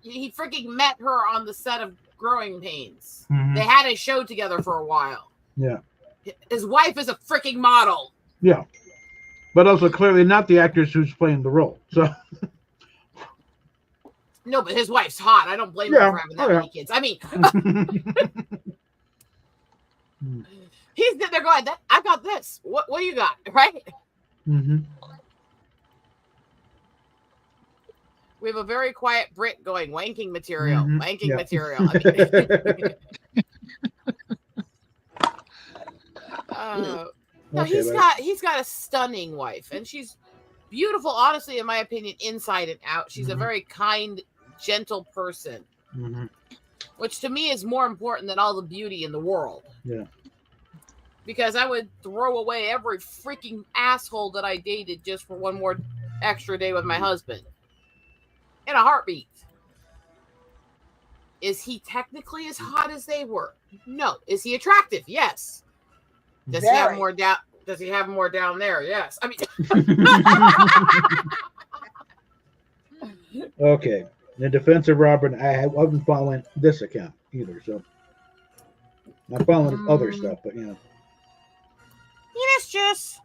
C: He freaking met her on the set of Growing Pains.
A: Mm-hmm.
C: They had a show together for a while.
A: Yeah.
C: His wife is a freaking model.
A: Yeah. But also clearly not the actress who's playing the role. So.
C: No, but his wife's hot. I don't blame her for having that many kids. I mean, he's there going, I got this. What do you got? Right?
A: Mm-hmm.
C: We have a very quiet Brit going, wanking material, wanking material. I mean, no, he's got a stunning wife, and she's beautiful, honestly, in my opinion, inside and out. She's a very kind, gentle person, which to me is more important than all the beauty in the world.
A: Yeah.
C: Because I would throw away every freaking asshole that I dated just for one more extra day with my husband. In a heartbeat. Is he technically as hot as they were? No. Is he attractive? Yes. Does he have more down? Does he have more down there? Yes. I
A: mean. Okay. In defense of Robert, I wasn't following this account either, so I'm following other stuff, but
C: It's just.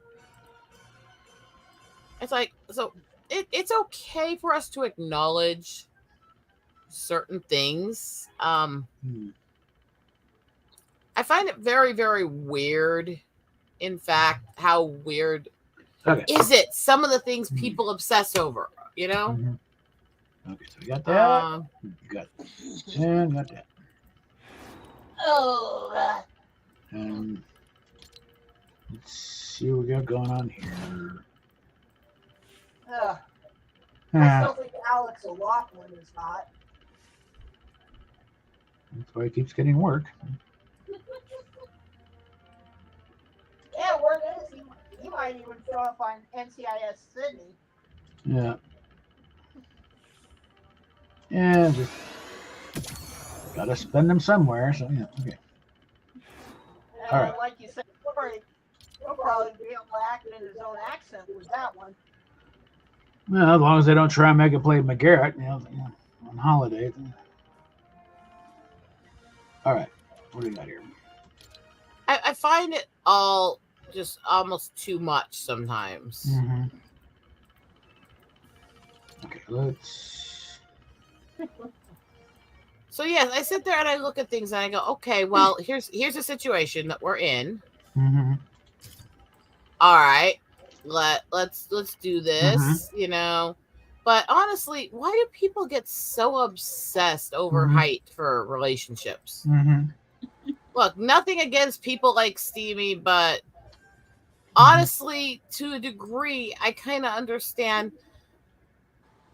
C: It's like, so it's okay for us to acknowledge certain things. I find it very, very weird. In fact, how weird is it? Some of the things people obsess over, you know?
A: Okay, so we got that. You got that. And got that.
B: Oh.
A: And let's see what we got going on here.
B: I still think Alex O'Loughlin is hot.
A: That's why he keeps getting work.
B: Yeah, work is. He might even show up on NCIS Sydney.
A: Yeah. Yeah, just gotta spend them somewhere. So yeah, okay. All right.
B: Like you said, he'll probably be able to act in his own accent with that one.
A: Well, as long as they don't try and make it play McGarrett, on holiday. All right, what do we got here?
C: I find it all just almost too much sometimes.
A: Okay, let's.
C: So yes, I sit there and I look at things and I go, okay, well, here's a situation that we're in. All right, let's do this, you know. But honestly, why do people get so obsessed over height for relationships? Look, nothing against people like Steamy, but honestly, to a degree, I kind of understand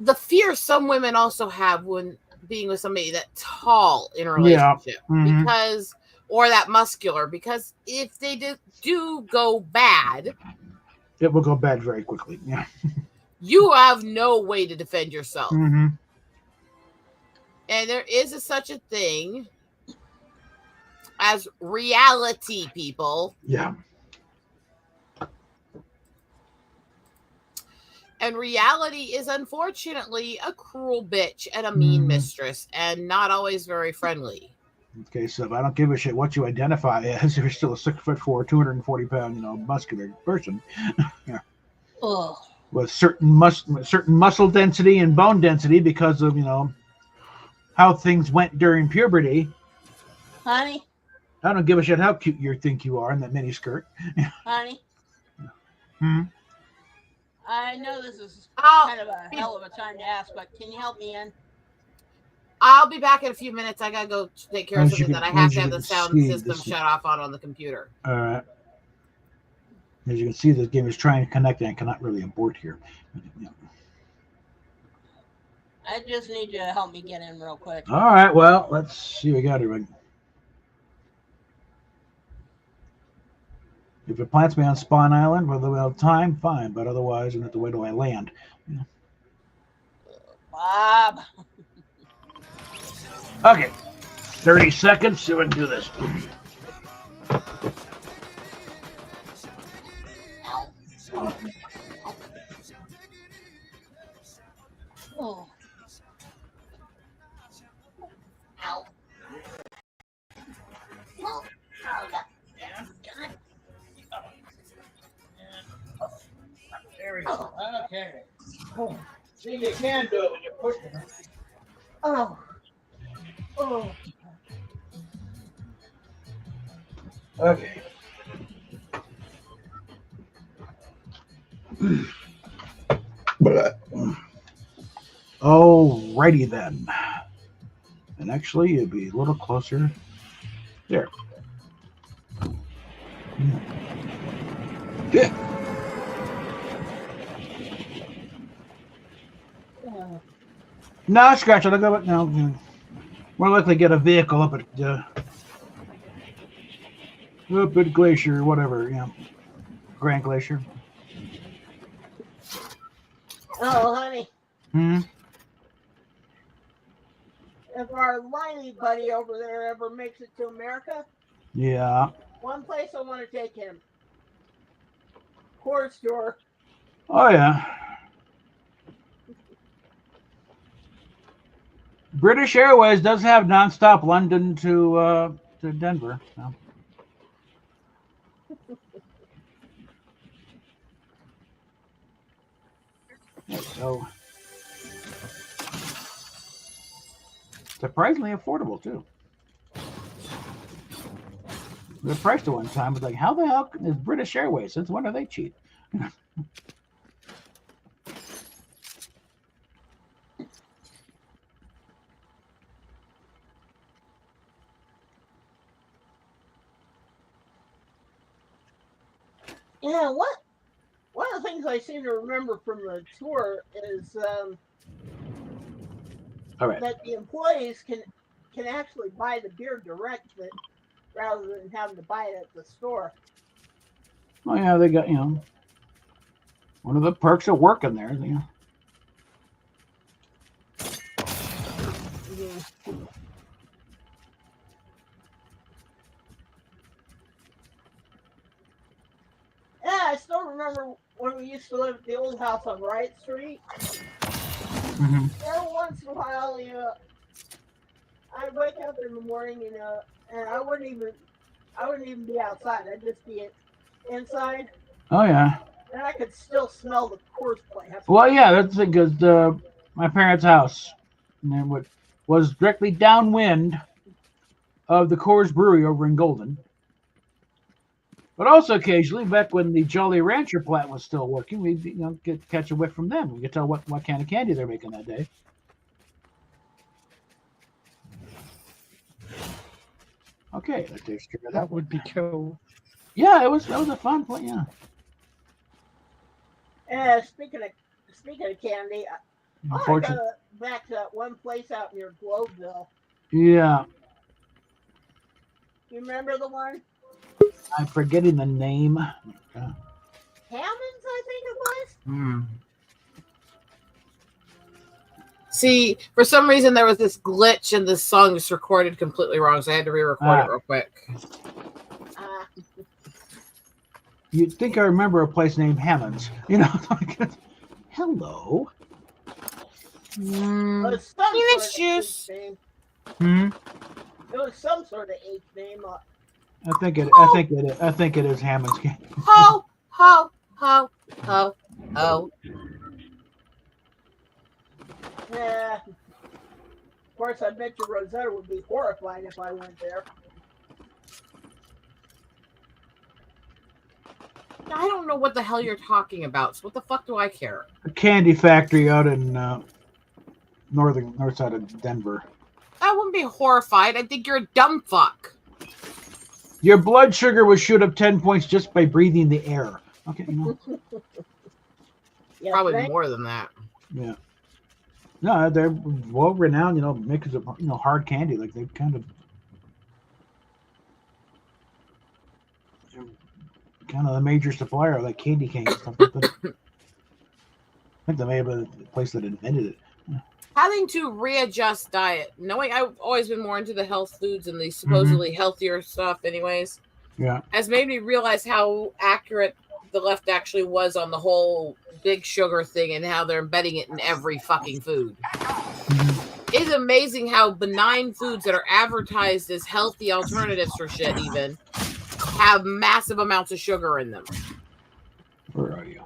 C: the fear some women also have when being with somebody that tall in a relationship, because, or that muscular, because if they do go bad,
A: it will go bad very quickly. Yeah.
C: You have no way to defend yourself. And there is such a thing as reality, people.
A: Yeah.
C: And reality is unfortunately a cruel bitch and a mean mistress, and not always very friendly.
A: Okay, so if I don't give a shit what you identify as, you're still a 6'4", 240-pound, muscular person. Yeah.
B: Oh.
A: With certain muscle density and bone density because of how things went during puberty.
B: Honey,
A: I don't give a shit how cute you think you are in that mini skirt.
B: Honey. I know this is kind of a hell of a time to ask, but can you help me in?
C: I'll be back in a few minutes. I gotta go take care of something that I have to have the sound system shut off on the computer.
A: All right. As you can see, this game is trying to connect and I cannot really abort here. Yeah.
B: I just need you to help me get in real quick.
A: All right. Well, let's see what we got here. If it plants me on Spawn Island for the amount of time, fine. But otherwise, I'm going to have to wait till I land. Yeah.
B: Bob.
A: Okay. 30 seconds. See if I can do this.
B: Oh. Ow. Oh, there we go. Okay. Oh. See, you can do it when you're pushing it. Oh. Oh.
A: Okay. Alrighty then. And actually, it'd be a little closer. There. Yeah. No, scratch it. I'll go. No, more likely get a vehicle up at Glacier or whatever. Yeah, Grand Glacier.
B: Oh, honey.
A: Hmm.
B: If our Liney buddy over there ever makes it to America,
A: yeah,
B: one place I want to take him. Horse store.
A: Oh yeah. British Airways does have nonstop London to Denver. So. So surprisingly affordable too. The price at one time was like, how the hell is British Airways? Since when are they cheap?
B: Yeah, one of the things I seem to remember from the tour is
A: All right.
B: that the employees can actually buy the beer direct, rather than having to buy it at the store.
A: Oh yeah, they got one of the perks of working there.
B: Yeah, I still remember when we used to live at the old house on Wright Street.
A: Mm-hmm.
B: Every once in a while, I'd wake up in the morning, and I wouldn't even be outside. I'd just be inside.
A: Oh yeah.
B: And I could still smell the Coors plant.
A: Well, yeah, that's the thing, because my parents' house was directly downwind of the Coors Brewery over in Golden. But also occasionally, back when the Jolly Rancher plant was still working, we'd catch a whiff from them. We could tell what kind of candy they're making that day. Okay, that takes care of that.
D: That would be cool.
A: Yeah, that was a fun play. Yeah.
B: Speaking of candy, I
A: Unfortunately,
B: go back to that one place out near Globeville.
A: yeah,
B: You remember the one?
A: I'm forgetting the name.
B: Hammond's, I think it was.
C: See, for some reason there was this glitch and this song just recorded completely wrong, so I had to re-record it real quick.
A: You'd think I remember a place named Hammond's. Hello.
C: Penis juice.
B: Name.
A: Hmm.
B: It was some sort of H name.
A: I think it is Hammond's candy.
C: Ho, ho, ho, ho, ho.
B: Yeah. Of course, I bet you Rosetta would be horrified if I went there.
C: I don't know what the hell you're talking about, so what the fuck do I care?
A: A candy factory out in north side of Denver.
C: I wouldn't be horrified. I think you're a dumb fuck.
A: Your blood sugar would shoot up 10 points just by breathing the air. Okay.
B: Yeah,
C: Probably more than that.
A: Yeah. No, they're well renowned, makers of hard candy. Like they've kind of the major supplier of like candy cane and stuff like that. I think they may have been the place that invented it.
C: Having to readjust diet, knowing I've always been more into the health foods and the supposedly healthier stuff anyways, has made me realize how accurate the left actually was on the whole big sugar thing and how they're embedding it in every fucking food. It's amazing how benign foods that are advertised as healthy alternatives for shit even have massive amounts of sugar in them.
A: Where are you?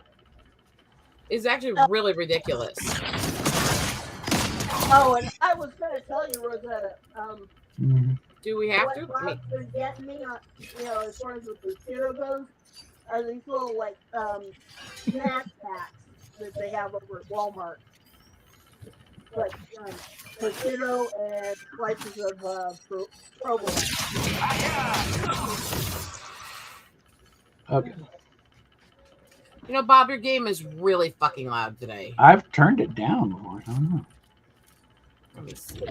C: It's actually really ridiculous.
B: Oh, and I was going to tell you, Rosetta,
C: do we have to?
B: What they're getting me on, as far as the potato goes, are these little, like, snack packs that they have over at Walmart. Like, potato and slices of provolone.
A: Okay.
C: Bob, your game is really fucking loud today.
A: I've turned it down before. I don't know.
C: Let me see.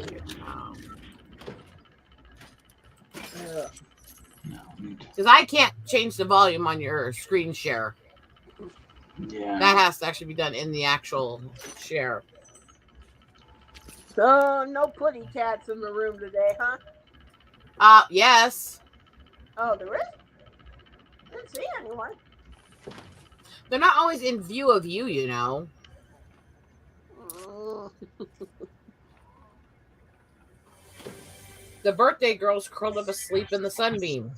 C: Because I can't change the volume on your screen share.
A: Yeah.
C: That has to actually be done in the actual share.
B: So, no putty cats in the room today, huh?
C: Yes.
B: Oh, there is? I didn't see anyone.
C: They're not always in view of you, The birthday girl's curled up asleep in the sunbeam.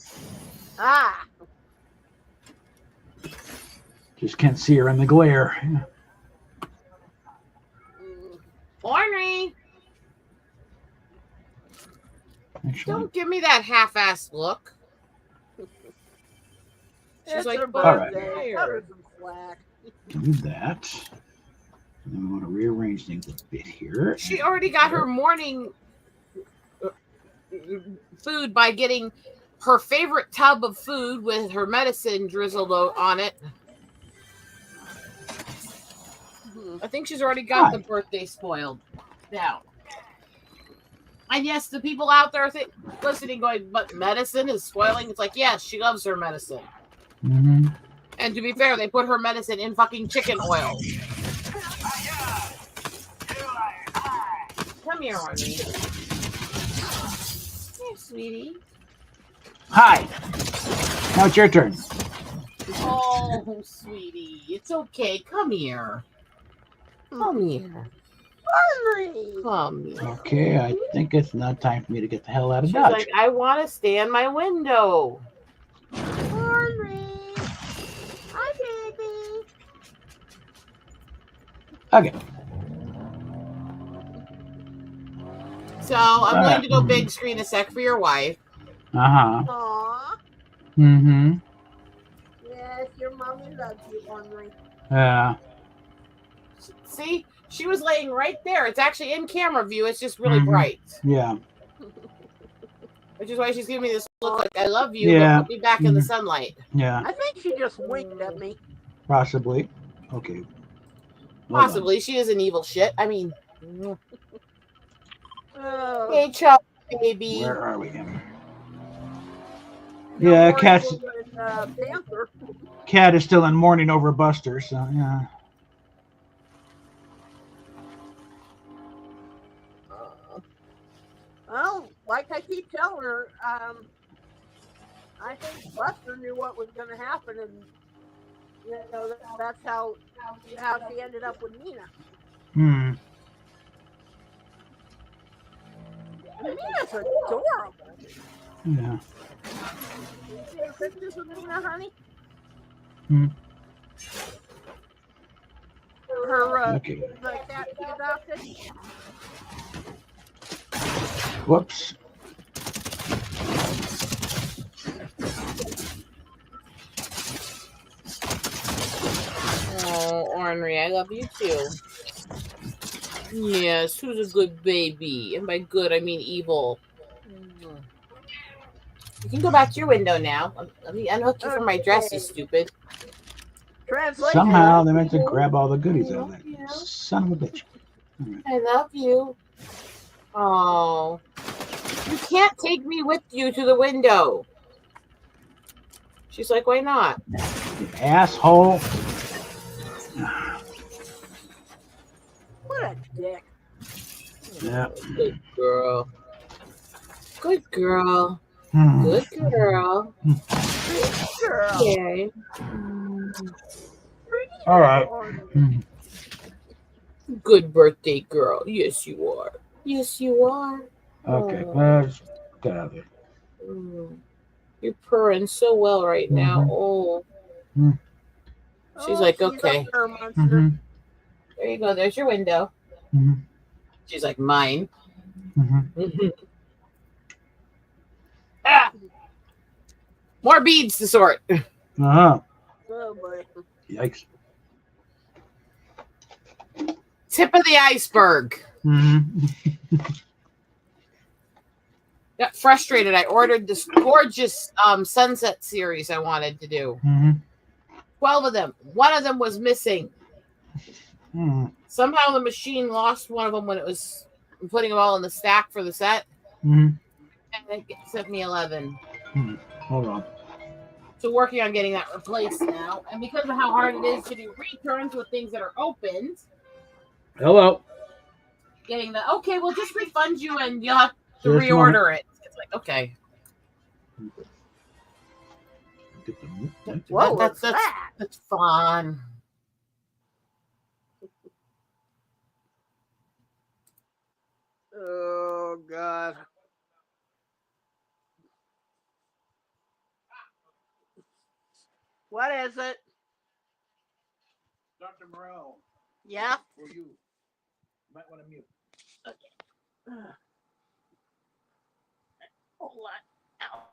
A: Just can't see her in the glare.
C: Don't give me that half-assed look. She's
B: It's
C: like,
B: her
C: but
A: All right.
B: birthday. Cut her some slack.
A: Do that. And then we want to rearrange things a bit here.
C: she already got her morning food by getting her favorite tub of food with her medicine drizzled on it. I think she's already got the birthday spoiled now. And yes, the people out there listening going, but medicine is spoiling. It's like, yes, she loves her medicine.
A: Mm-hmm.
C: And to be fair, they put her medicine in fucking chicken oil. Come here, Arnie. Here, sweetie.
A: Hi. Now it's your turn.
C: Oh, sweetie. It's okay. Come here. Come here.
B: Henry!
C: Come here.
A: Okay, I think it's now time for me to get the hell out of
C: She's
A: Dodge.
C: like, I want to stay in my window.
B: Henry! Hi, baby!
A: Okay.
C: So I'm going to go big screen a sec for your wife.
A: Uh-huh.
B: Aww.
A: Mm-hmm.
B: Yes, your mommy loves you, Henry.
A: Yeah.
C: See? She was laying right there. It's actually in camera view. It's just really bright.
A: Yeah.
C: Which is why she's giving me this look like I love you,
A: Yeah.
C: but put me back in the sunlight.
A: Yeah.
B: I think she just winked at me.
A: Possibly. Okay.
C: Possibly. She is an evil shit. I mean,
B: Oh.
C: hey, Chuck, baby.
A: Where are we? Yeah, Cat is still in mourning over Buster, so yeah.
B: Well, like I keep telling her, I think Buster knew what was going to happen, and you know that's how she ended up with Nina.
A: Hmm.
B: Nina's adorable.
A: Yeah.
B: You see her pictures with Nina, honey?
A: Hmm.
B: Her
A: Okay.
B: the cat she adopted.
A: Whoops.
C: Oh, Ornery, I love you too. Yes, who's a good baby? And by good, I mean evil. You can go back to your window now. Let me unhook you from my dress, you stupid.
B: Translation.
A: Somehow they meant to grab all the goodies out of that. Son of a bitch. Right.
C: I love you. Oh. You can't take me with you to the window. She's like, why not?
A: You asshole.
B: What a dick.
A: Yeah.
C: Good girl. Good girl.
A: Hmm.
C: Good girl.
B: Good girl.
C: Yay.
A: All right. Hmm.
C: Good birthday, girl. Yes, you are. Yes, you are.
A: Okay,
C: Oh.
A: let's get out of here.
C: You're purring so well right now. Oh.
A: Mm.
C: She's like, okay.
A: Mm-hmm.
C: There you go. There's your window.
A: Mm-hmm.
C: She's like, mine.
A: Mm-hmm.
C: Ah! More beads to sort.
A: Uh-huh.
B: Oh boy.
A: Yikes.
C: Tip of the iceberg.
A: Mm-hmm.
C: Got frustrated. I ordered this gorgeous sunset series I wanted to do.
A: Mm-hmm.
C: 12 of them. One of them was missing.
A: Mm-hmm.
C: Somehow the machine lost one of them when it was putting them all in the stack for the set.
A: Mm-hmm.
C: And it sent me 11.
A: Mm-hmm. Hold on.
C: So working on getting that replaced now. And because of how hard it is to do returns with things that are opened.
A: Hello.
C: Getting the, okay, we'll just refund you and you'll have to
A: Just
C: reorder it. It's like, okay.
B: What was
C: That's fun.
B: Oh God. What is it?
A: Dr. Moreau.
B: Yeah.
A: For you. Might want to mute.
B: Okay. Hold on. Ow.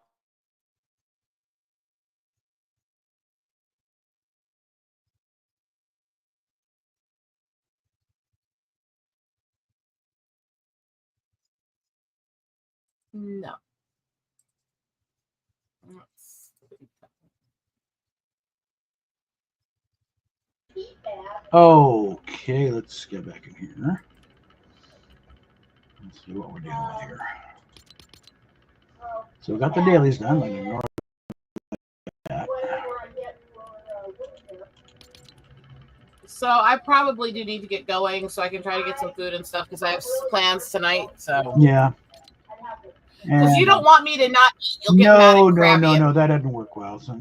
C: No.
A: Okay, let's get back in here. Let's see what we're dealing with here. So we got the dailies done. Like ignore that.
C: So I probably do need to get going so I can try to get some food and stuff because I have plans tonight. So
A: yeah,
C: because you don't want me to not eat, you'll get mad and crabby.
A: No, that doesn't work well. So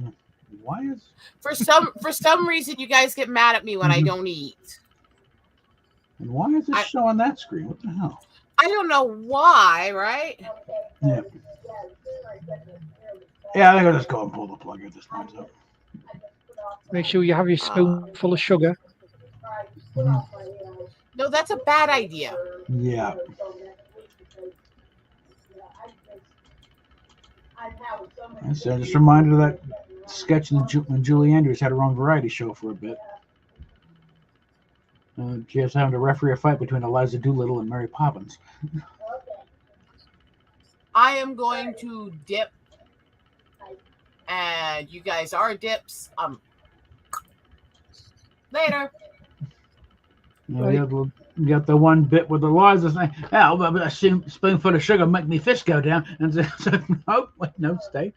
A: why is
C: for some reason you guys get mad at me when I don't eat.
A: And why is it showing that screen? What the hell?
C: I don't know why, right?
A: Yeah. Yeah, I think I'll just go and pull the plug at this point. So.
D: Make sure you have your spoon full of sugar.
C: No, that's a bad idea.
A: Yeah. So just reminded of that sketch when Julie Andrews had her own variety show for a bit. She was having to referee a fight between Eliza Doolittle and Mary Poppins.
C: I am going to dip, and you guys are dips. Later.
A: You got the one bit with Eliza saying, "Oh, but a spoonful of sugar make me fist go down," and so no, wait, no, stay.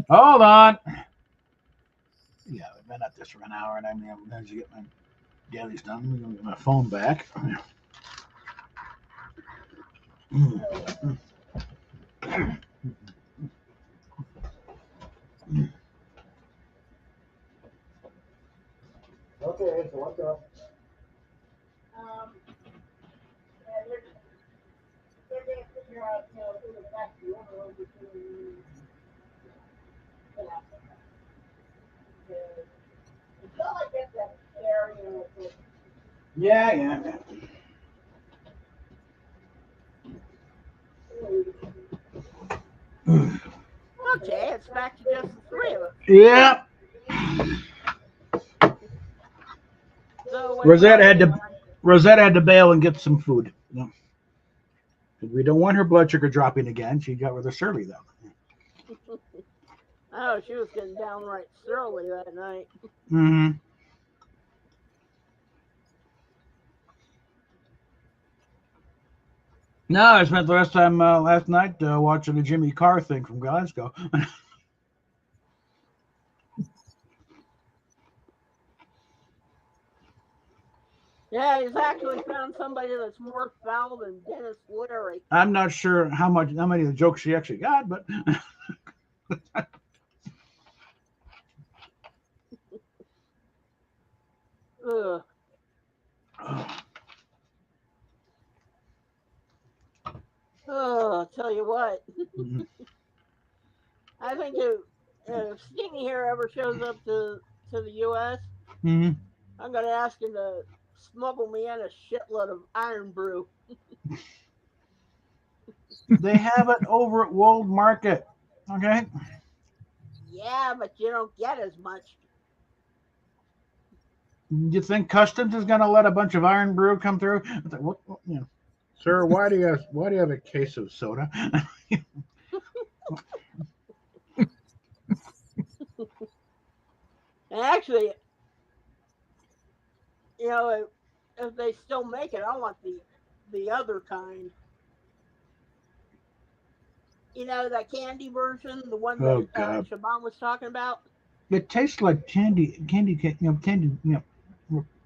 A: Hold on. Yeah, we've been at this for an hour, and I'm going to get my dailies done. I'm going to get my phone back.
E: Okay, so what's up?
A: Yeah.
B: Okay, it's back to just the three of us.
A: Yeah.
B: So
A: Rosetta had to bail and get some food. Yeah. We don't want her blood sugar dropping again. She got rather surly though.
B: Oh, she was getting downright surly that night.
A: Mm-hmm. No, I spent the rest time last night watching the Jimmy Carr thing from Glasgow.
B: Yeah, he's actually found somebody that's more foul than Dennis Leary.
A: I'm not sure how many of the jokes she actually got, but
B: Ugh. Oh, I'll tell you what. I think if Stingy Hair ever shows up to the U.S., I'm going to ask him to smuggle me in a shitload of Iron Brew.
A: They have it over at World Market. Okay.
B: Yeah, but you don't get as much.
A: You think Customs is going to let a bunch of Iron Brew come through? It's like, what, you know, sir, why do you have a case of soda?
B: And actually, you know, if they still make it, I want the other kind. You know, that candy version, the one that Shaban was talking about.
A: It tastes like candy,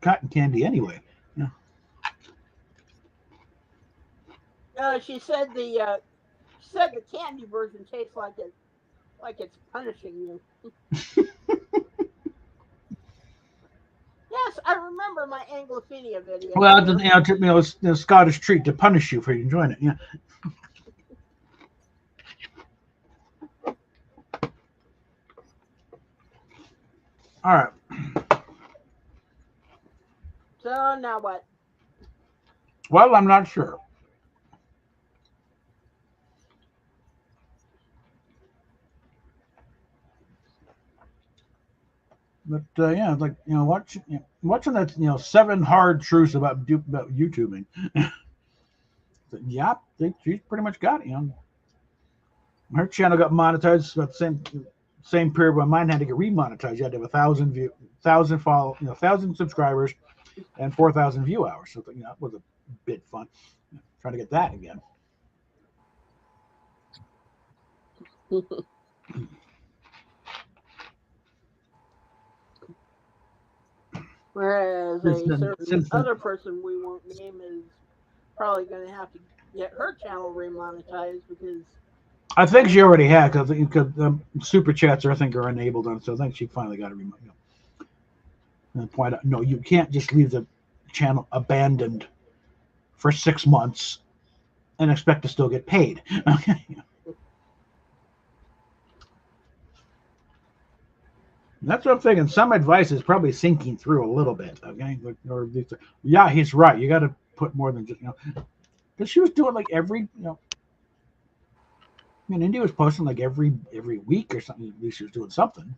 A: cotton candy anyway.
B: She said the candy version tastes like it's punishing you. Yes, I remember my Anglophenia video.
A: Well, it took me a Scottish treat to punish you for enjoying it. Yeah. All right.
B: So now what?
A: Well, I'm not sure. But yeah, like watching that 7 hard truths about YouTubing. Yeah, she's pretty much got it. Her channel got monetized about the same period when mine had to get remonetized. You had to have 1,000 subscribers, and 4,000 view hours. So that was a bit fun. Trying to get that again.
B: Whereas a certain other person we won't name is probably going to have to get her channel remonetized because
A: I think she already had because super chats I think are enabled on, so I think she finally got it remonetized. And point out, no, you can't just leave the channel abandoned for 6 months and expect to still get paid. Okay. That's what I'm thinking. Some advice is probably sinking through a little bit. Okay, yeah, he's right. You got to put more than just because she was doing like every I mean, India was posting like every week or something. At least she was doing something.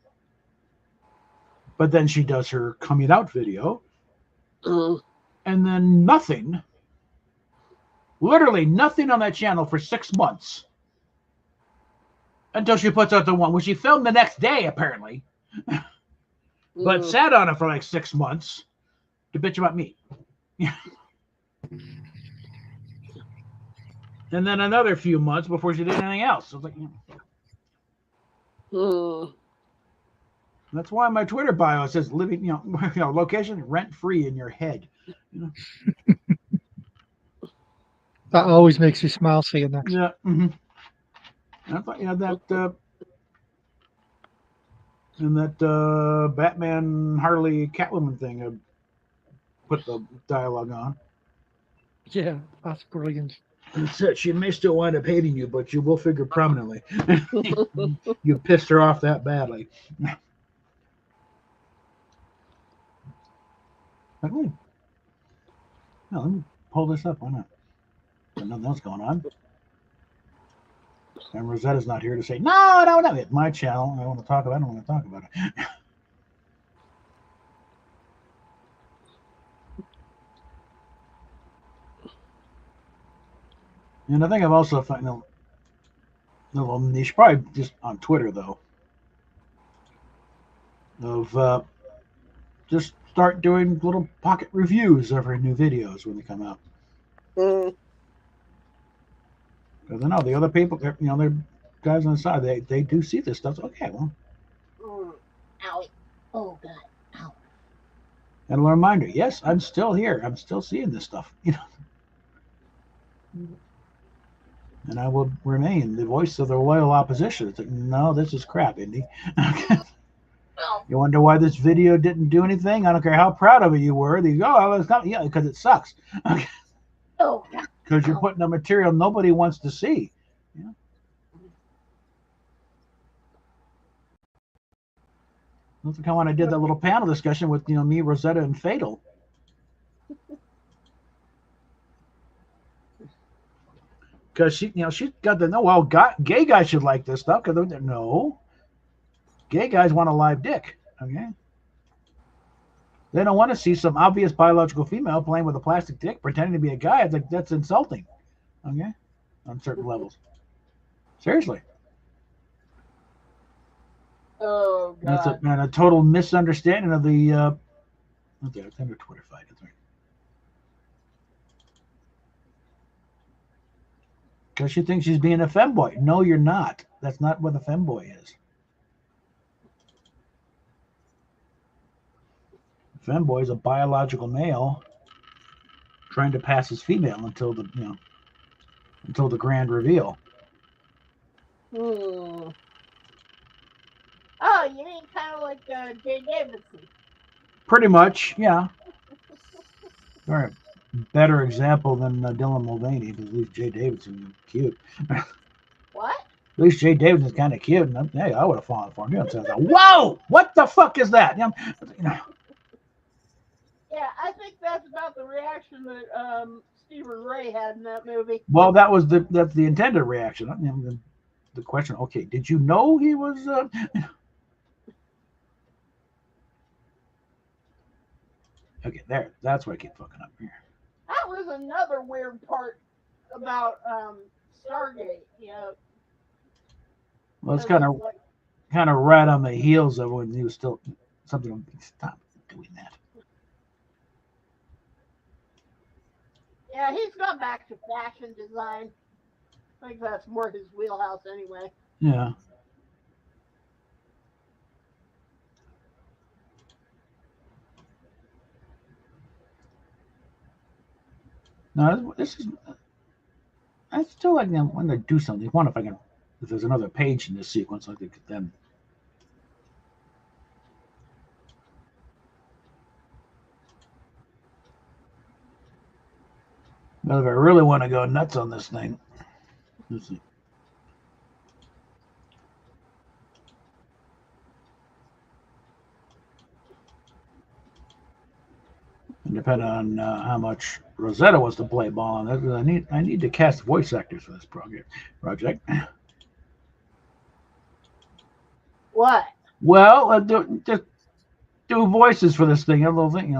A: But then she does her coming out video, and then nothing. Literally nothing on that channel for 6 months until she puts out the one, which she filmed the next day apparently. But sat on it for like 6 months to bitch about me. And then another few months before she did anything else. So I was like, that's why my Twitter bio says living, location rent free in your head.
D: That always makes me smile seeing that.
A: Yeah. Mm-hmm. I thought that. And that Batman Harley Catwoman thing, I put the dialogue on.
D: Yeah, that's brilliant.
A: And said she may still wind up hating you, but you will figure prominently. You pissed her off that badly. Let me pull this up. Why not? There's nothing else going on. And Rosetta's not here to say, no, it's my channel. I don't want to talk about it. And I think I've also found a little niche, probably just on Twitter, though, of just start doing little pocket reviews of her new videos when they come out. Because I know the other people, they're guys on the side, they do see this stuff. Okay, well.
B: Ow. Oh, God. Ow.
A: And a reminder, yes, I'm still here. I'm still seeing this stuff. And I will remain the voice of the loyal opposition. It's like, no, this is crap, Indy. You wonder why this video didn't do anything? I don't care how proud of it you were. They go, oh, it's not, yeah, because it sucks.
B: Oh,
A: because you're putting a material nobody wants to see. Yeah. Look how when I did that little panel discussion with me, Rosetta, and Fatal. Because she got to know, well, gay guys should like this stuff. Because no, gay guys want a live dick. Okay, they don't want to see some obvious biological female playing with a plastic dick, pretending to be a guy. It's like that's insulting. Okay, on certain levels. Seriously.
B: Oh, God.
A: That's a total misunderstanding of the. Okay, it's under Twitter fight. That's right. Because she thinks she's being a femboy. No, you're not. That's not what a femboy is. A femboy is a biological male trying to pass as female until the grand reveal.
B: Oh, you mean kind of like Jay Davidson?
A: Pretty much, yeah. All right. Better example than Dylan Mulvaney, because at least Jay Davidson is cute.
B: What?
A: At least Jay Davidson's kind of cute, and hey, I would have fallen for him. So I was like, whoa! What the fuck is that?
B: Yeah, I think that's about the reaction that Stephen Ray had in that movie.
A: Well, that's the intended reaction. The question, okay, did you know he was? Okay, there. That's where I keep fucking up here.
B: That was another weird part about Stargate. You know,
A: Well, it's
B: 'cause it's like,
A: kind of right on the heels of when he was still something. Stop doing that.
B: yeah, he's gone back to fashion design. I think that's more his wheelhouse anyway.
A: Yeah. No, this is. I still like them when they do something. One, if I can, if there's another page in this sequence, I could then. But if I really want to go nuts on this thing, let's see. And depending on how much Rosetta wants to play ball on this, I need to cast voice actors for this project.
B: What?
A: Well, just do voices for this thing. A little thing,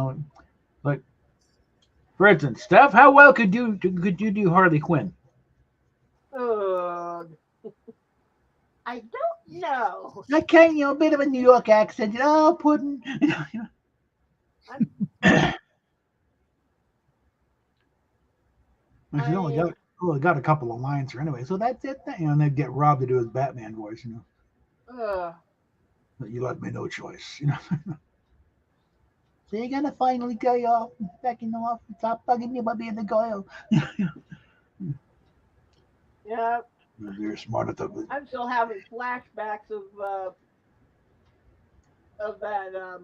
A: like for instance, Steph, how well could you do Harley Quinn?
B: Ugh. I don't know.
A: I can, a bit of a New York accent. Pudding. She's only got a couple of lines here anyway, so that's it. And they get Rob to do his Batman voice. But you left me no choice. So you're gonna finally go off back in the office. Stop bugging me about being the girl.
B: Yeah.
A: You're smart at the.
B: I'm still having flashbacks of that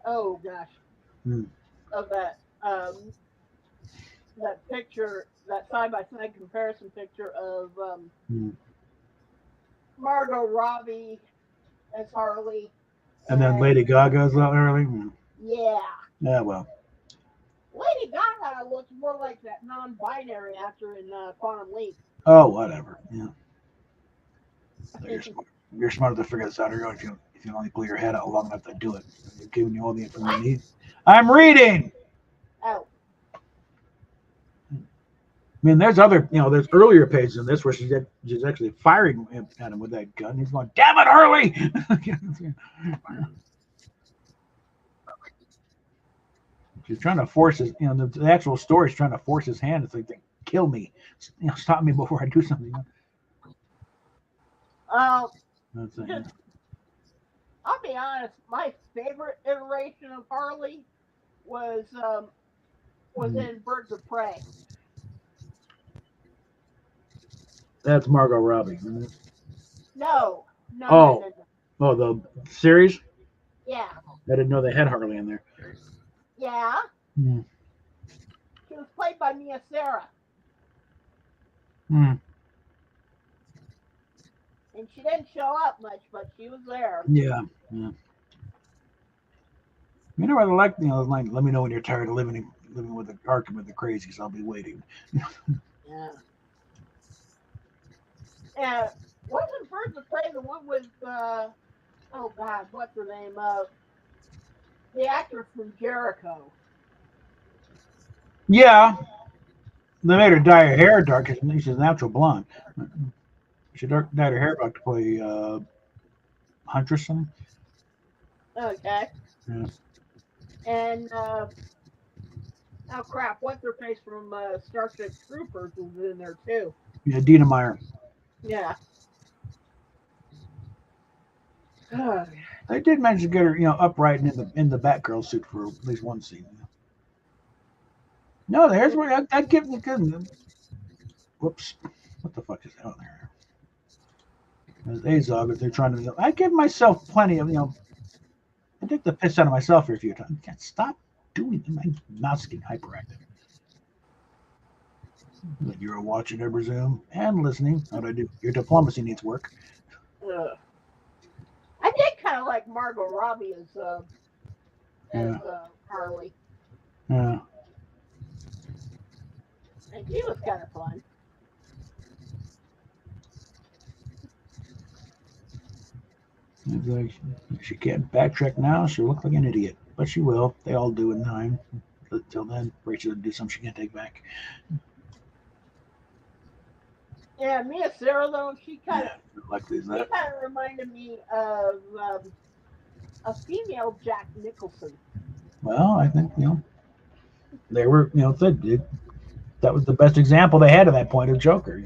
B: oh gosh. Of that picture, that side by side comparison picture of Margot Robbie as Harley.
A: And then Lady Gaga's out early.
B: Yeah.
A: Yeah, well.
B: Lady Gaga looks more like that non-binary actor in Quantum Leap.
A: Oh, whatever. Yeah. You're smart to figure this out if you only pull your head out long enough to do it. They're giving you all the information you need. I'm reading.
B: Oh.
A: I mean, there's there's earlier pages in this where she's actually firing at him with that gun. He's going, "Damn it, Harley!" She's trying to force his, the actual story is trying to force his hand. It's like, kill me, stop me before I do something.
B: I'll be honest. My favorite iteration of Harley was in Birds of Prey.
A: That's Margot Robbie, isn't it?
B: No.
A: Oh, the series?
B: Yeah.
A: I didn't know they had Harley in there.
B: Yeah.
A: Hmm.
B: She was played by Mia Sara.
A: Hmm.
B: And she didn't show up much, but she was there.
A: Yeah. You know what I like? Like, let me know when you're tired of living with the Arkham with the crazies. I'll be waiting.
B: Yeah. Yeah. Wasn't Birds of Prey the one with oh God, what's her name? The actress from Jericho.
A: Yeah. They made her dye her hair dark because she's a natural blonde. She dyed her hair dark to play Huntress.
B: Okay.
A: Yeah.
B: And oh crap, what's her face from Starship Troopers is in there too.
A: Yeah, Dina Meyer.
B: Yeah.
A: They did manage to get her, upright in the Batgirl suit for at least one scene. No, there's where I give the good. Whoops, what the fuck is out there? There's Azog. They're trying to. I give myself plenty of, I take the piss out of myself here a few times. Can't stop doing it. My mouth's getting hyperactive. But you're watching, I presume, and listening. How do I do? Your diplomacy needs work.
B: I did kind of like Margot Robbie as Harley.
A: Yeah.
B: And she was kind of fun.
A: It's like she can't backtrack now. She'll look like an idiot, but she will. They all do in time. Until then, Rachel will do something she can't take back.
B: Yeah, Mia Sarah though, she kind
A: of
B: reminded me of a female Jack Nicholson.
A: Well, I think they were that was the best example they had at that point of Joker.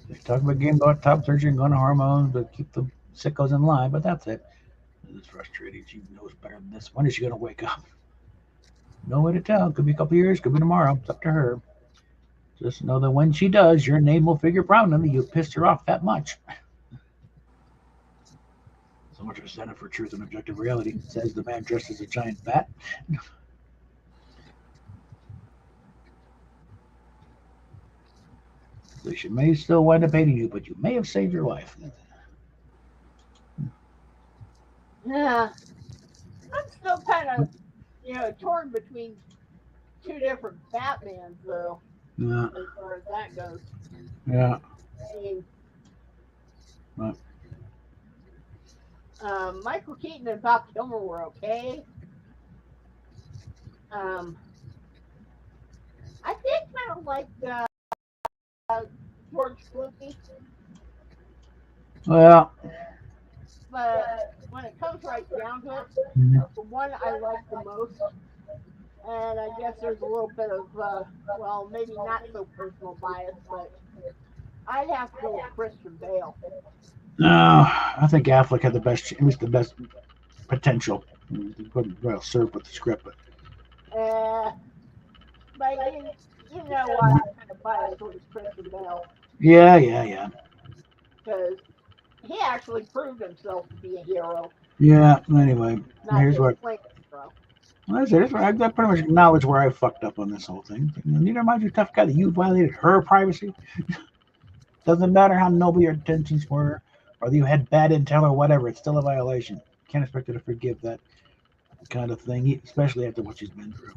A: They talk about getting about top surgery and going to hormones, but keep the sickos in line. But that's it. It's frustrating. She knows better than this. When is she going to wake up? No way to tell. Could be a couple years. Could be tomorrow. It's up to her. Just know that when she does, your name will figure prominently. You pissed her off that much. So much of a center for truth and objective reality, says the man dressed as a giant bat. So she may still wind up hating you, but you may have saved your life.
B: Yeah, I'm still kind of torn between two different Batmans though.
A: Yeah.
B: As far as that goes.
A: Yeah.
B: I mean, Michael Keaton and Val Kilmer were okay. I did kind of like George Clooney.
A: Well,
B: but when it comes right down to it, the one I like the most, and I guess there's a little bit of, maybe not so personal bias, but I'd have to go with Christian Bale.
A: No, I think Affleck had the best, at least the best potential. He couldn't well serve with the script, but
B: you know why I'm kind of biased towards Christian Bale.
A: Yeah.
B: Because he actually proved himself to be a hero.
A: Yeah. Anyway, here's what.
B: I
A: pretty much acknowledge where I fucked up on this whole thing. Neither mind you, tough guy, that you violated her privacy. Doesn't matter how noble your intentions were, or that you had bad intel or whatever. It's still a violation. Can't expect her to forgive that kind of thing, especially after what she's been through.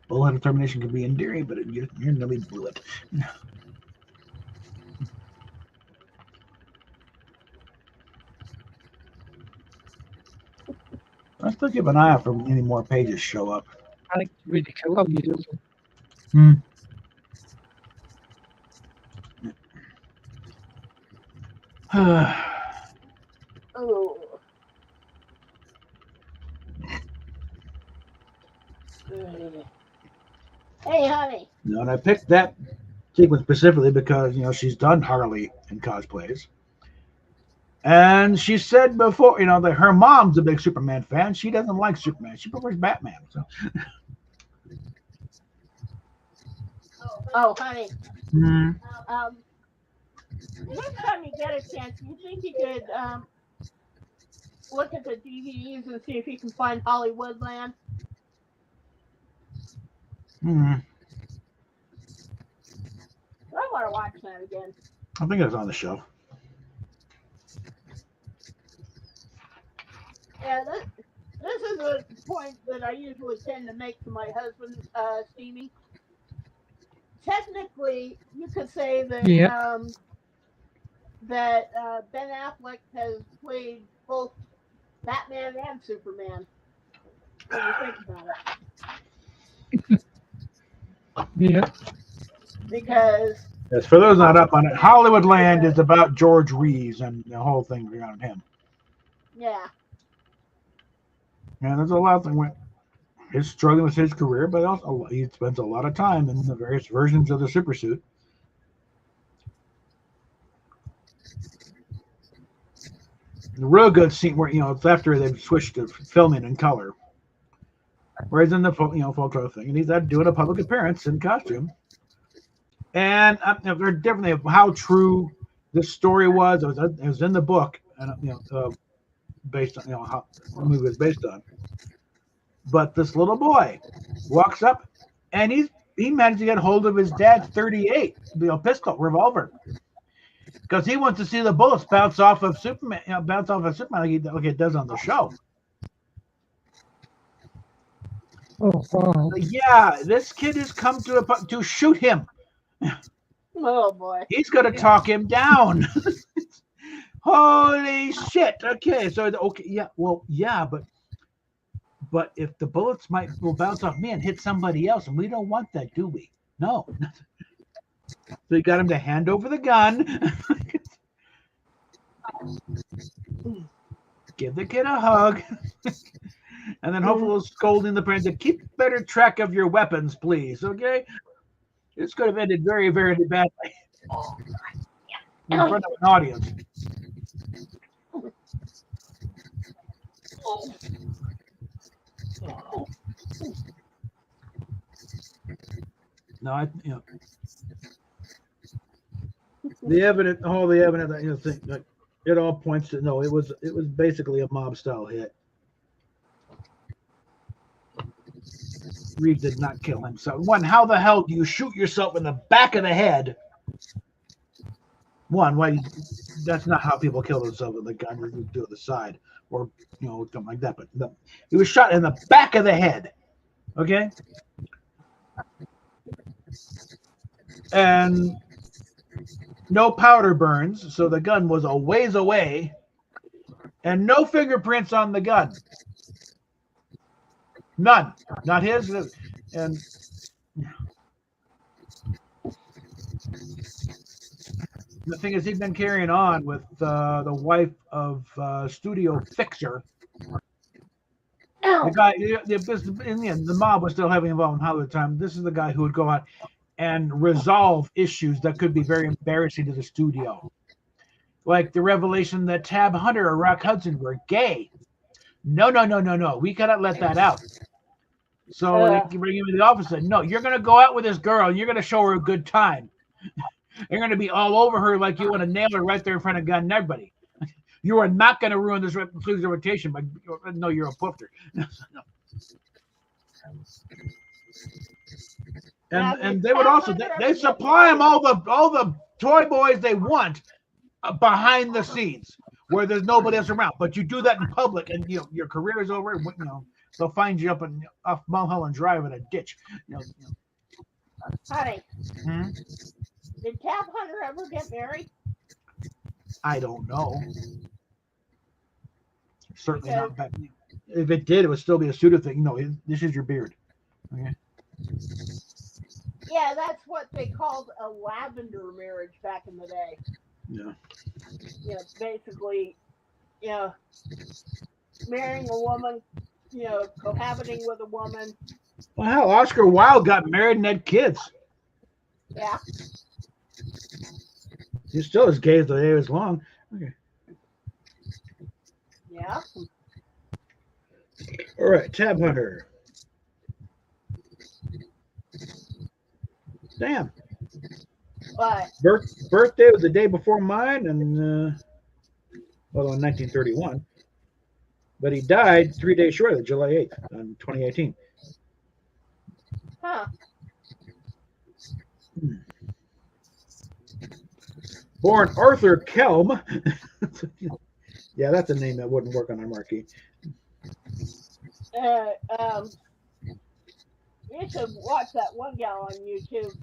A: Bullhead determination can be endearing, but you're nearly bullet. I still keep an eye out for any more pages show up.
D: I think it's really cool how you do it.
B: Oh. Hey, honey.
A: No, and I picked that sequence specifically because she's done Harley in cosplays, and she said before that her mom's a big Superman fan. She doesn't like Superman. She prefers Batman. So.
B: Oh, honey. Next time you get a chance, do you think you could look at the DVDs and see if you can find Hollywoodland? I want to watch that again.
A: I think it's on the shelf.
B: Yeah, this is a point that I usually tend to make to my husband, Stevie. Technically, you could say that that Ben Affleck has played both Batman and Superman. What do you think about it?
D: Yeah.
B: Because
A: yes, for those not up on it, Hollywoodland is about George Reeves and the whole thing around him.
B: Yeah.
A: And there's a lot of things with his struggling with his career, but also he spends a lot of time in the various versions of the super suit. The real good scene where it's after they've switched to filming in color, where he's in the full color thing, and he's doing a public appearance in costume. And they're definitely how true this story was. It was in the book, and based on how the movie was based on. But this little boy walks up, and he managed to get hold of his dad's .38, pistol revolver, because he wants to see the bullets bounce off of Superman, like it does on the show.
D: Oh, wow.
A: Yeah, this kid has come to shoot him.
B: Oh boy.
A: He's going to talk him down. Holy shit. Okay, so okay, yeah, well, yeah, but if the bullets will bounce off me and hit somebody else, and we don't want that, do we? No. So you got him to hand over the gun. Give the kid a hug. And then hopefully scolding the parents to keep better track of your weapons, please. Okay? This could have ended very, very badly in front of an audience. No, the evidence, all the evidence, like, it all points to no. It was basically a mob style hit. Reed did not kill himself. One, how the hell do you shoot yourself in the back of the head? One, why? That's not how people kill themselves with a gun. You do it the side or something like that. But no, he was shot in the back of the head. Okay, and no powder burns, so the gun was a ways away, and no fingerprints on the gun. None, not his, and the thing is, he'd been carrying on with the wife of studio fixer. The guy, in the end, the mob was still heavily involved in Hollywood time. This is the guy who would go out and resolve issues that could be very embarrassing to the studio, like the revelation that Tab Hunter or Rock Hudson were gay. No. We cannot let that out. So they bring him to the office and said, no, you're going to go out with this girl and you're going to show her a good time. You're going to be all over her like you want to nail her right there in front of God and everybody. You are not going to ruin this reputation by no, you're a poofter. And they would also they supply them all the toy boys they want behind the scenes where there's nobody else around. But you do that in public, and your career is over. They'll find you off Mulholland Drive in a ditch.
B: Honey, did Tab Hunter ever get married?
A: I don't know. Certainly not back. If it did, it would still be a pseudo thing. No, this is your beard. Okay.
B: Yeah, that's what they called a lavender marriage back in the day.
A: Yeah.
B: Basically, marrying a woman, cohabiting with a woman.
A: Well, hell, Oscar Wilde got married and had kids.
B: Yeah.
A: He's still as gay as the day was long. Okay.
B: Yeah.
A: All right, Tab Hunter. Damn.
B: What?
A: Birthday was the day before mine, and although in 1931, but he died 3 days short of July 8th, in 2018.
B: Huh.
A: Born Arthur Kelm. Yeah, that's a name that wouldn't work on our marquee.
B: You should watch that one gal on YouTube.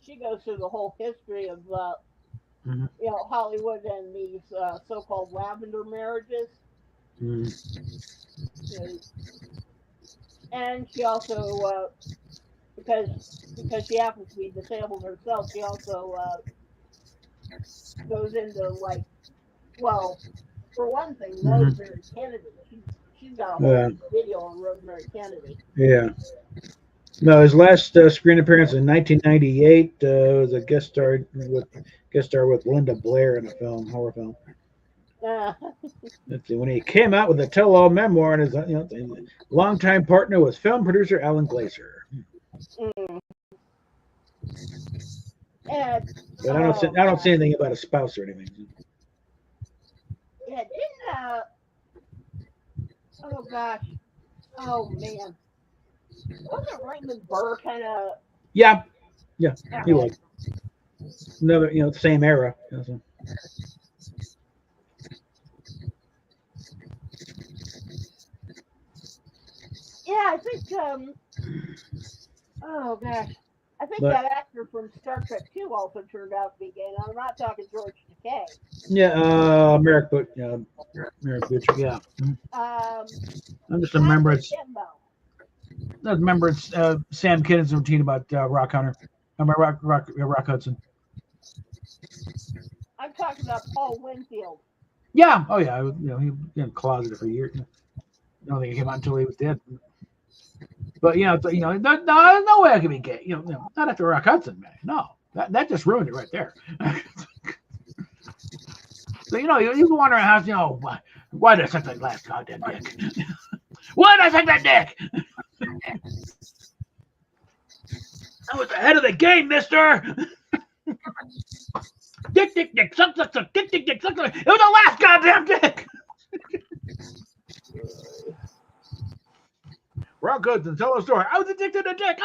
B: She goes through the whole history of Hollywood and these so-called lavender marriages. And she also, because she happens to be disabled herself, she also goes into for one thing, Rosemary Kennedy. She's got a whole video on Rosemary Kennedy.
A: Yeah. No, his last screen appearance in 1998 was a guest star with Linda Blair in a horror film. Let's see, when he came out with a tell-all memoir, and his longtime partner was film producer Alan Glaser. But I don't see anything about a spouse or anything.
B: Yeah, didn't oh gosh, oh man, wasn't Raymond Burr kind of?
A: Yeah, he was. Another, same era.
B: I think oh gosh. I think that actor from Star Trek 2 also turned out to be gay. Now, I'm not talking George Takei.
A: Yeah, Merrick Butcher. Yeah. I'm just remembering. I remember it's Sam Kinnon's routine about Rock Hunter. Rock Hudson.
B: I'm talking about Paul Winfield.
A: Yeah. Oh yeah. He was in a closet for years. I don't think he came out until he was dead. But no way I could be gay. Not after Rock Hudson, man. No, that just ruined it right there. So you can wander around the house. Why did I suck that last goddamn dick? Why did I suck that dick? I was ahead of the game, mister. Dick, suck, dick, suck. It was the last goddamn dick. Rock Hudson, tell a story. I was addicted to dick.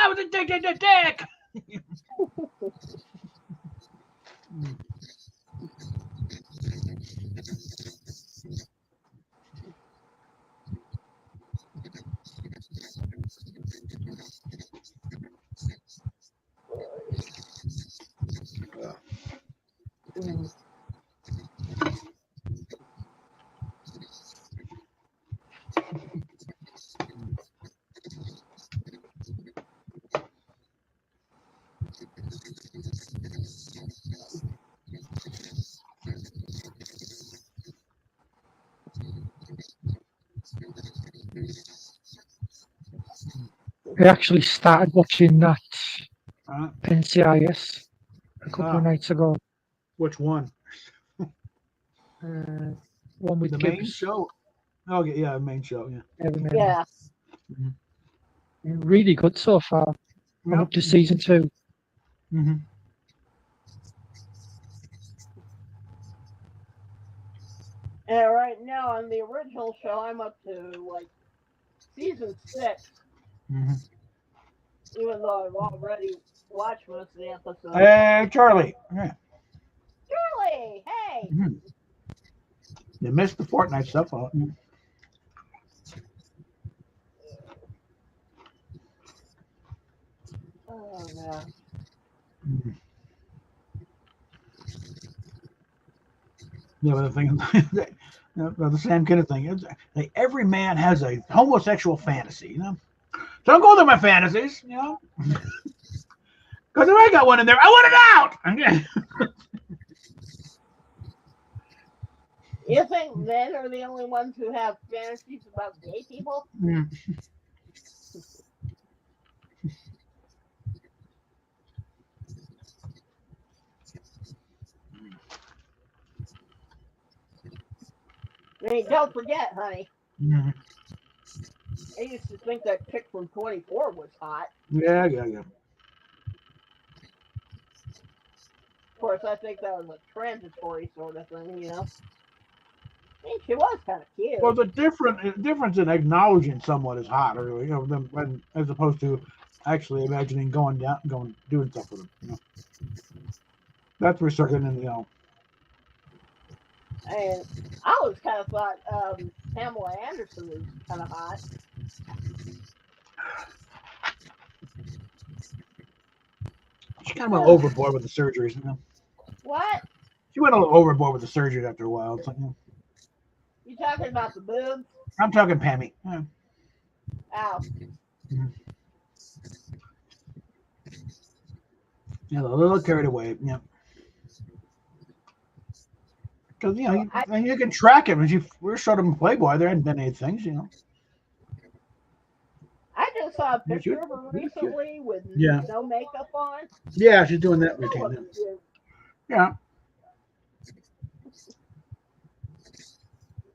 D: I actually started watching that NCIS a couple of nights ago.
A: Which one?
D: One with
A: the
D: Gibbs.
A: main show. Oh yeah, main show. Yeah.
B: Yeah.
A: Mm-hmm.
D: Really good so far. I'm up to season 2.
A: Mm-hmm.
B: And right now on the original show, I'm up to like season 6.
A: Mm-hmm.
B: Even though I've already watched most of the episodes.
A: Hey, Charlie. Yeah.
B: Charlie, hey.
A: Mm-hmm. You missed the Fortnite stuff.
B: Oh no.
A: Mm-hmm. Yeah, but the thing, the Sam Kinnon thing is, like, every man has a homosexual fantasy. Don't go to my fantasies, because if I got one in there, I want it out.
B: You think men are the only ones who have fantasies about gay people?
A: Mm.
B: I mean, don't forget, honey.
A: Mm-hmm.
B: I used to think that chick from 24 was hot.
A: Yeah.
B: Of course, I think that was a transitory sort of thing, I mean, she was kind of cute.
A: Well, the difference in acknowledging someone is hot, or them, as opposed to actually imagining doing stuff with them. That's resurgent, and
B: And I always kind of thought Pamela Anderson was kind of hot.
A: She kind of went overboard with the surgeries.
B: What?
A: She went a little overboard with the surgery after a while. It's like,
B: You talking about the boobs?
A: I'm talking Pammy. Yeah.
B: Ow.
A: Mm-hmm. Yeah, a little carried away. Yeah. Because you can track it. When we showed them Playboy, there hadn't been any things.
B: I just saw a picture of her recently with no makeup on.
A: Yeah, she's doing that routine now. Yeah.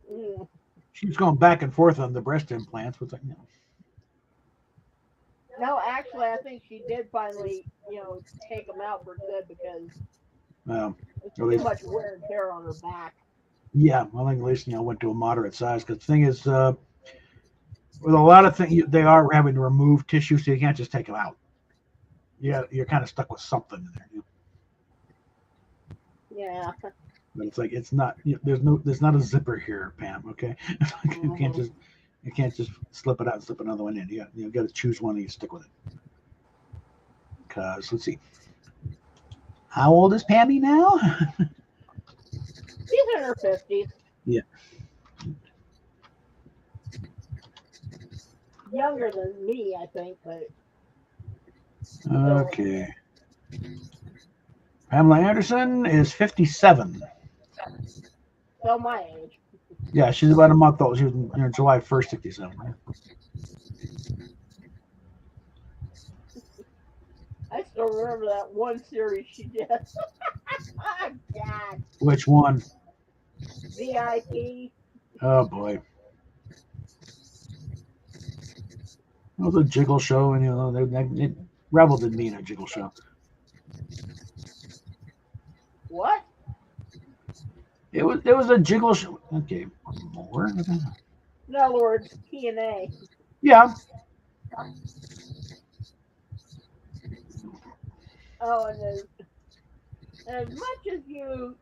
B: Mm.
A: She's going back and forth on the breast implants. What's like,
B: No, actually, I think she did finally, take them out for good because it's too much wear and tear on her back.
A: Yeah, I think at least went to a moderate size. Because the thing is, with a lot of things, they are having to remove tissue, so you can't just take them out. Yeah, you're kind of stuck with something in there.
B: Yeah.
A: But it's like it's not. There's not a zipper here, Pam. Okay, you can't just You can't just slip it out and slip another one in. You got to choose one and you stick with it. Because let's see, how old is Pammy now?
B: She's in her 50s.
A: Yeah.
B: Younger than me, I think, but.
A: Okay. Pamela Anderson is 57.
B: So my age.
A: Yeah, she's about a month old. She was July 1st, 67.
B: I still remember that one series she did. Oh, God.
A: Which one?
B: VIP.
A: Oh, boy. It was a jiggle show, and, Rebel didn't mean a jiggle show.
B: What?
A: It was a jiggle show. Okay, more.
B: In other words, TNA.
A: Yeah.
B: Oh, and as much as you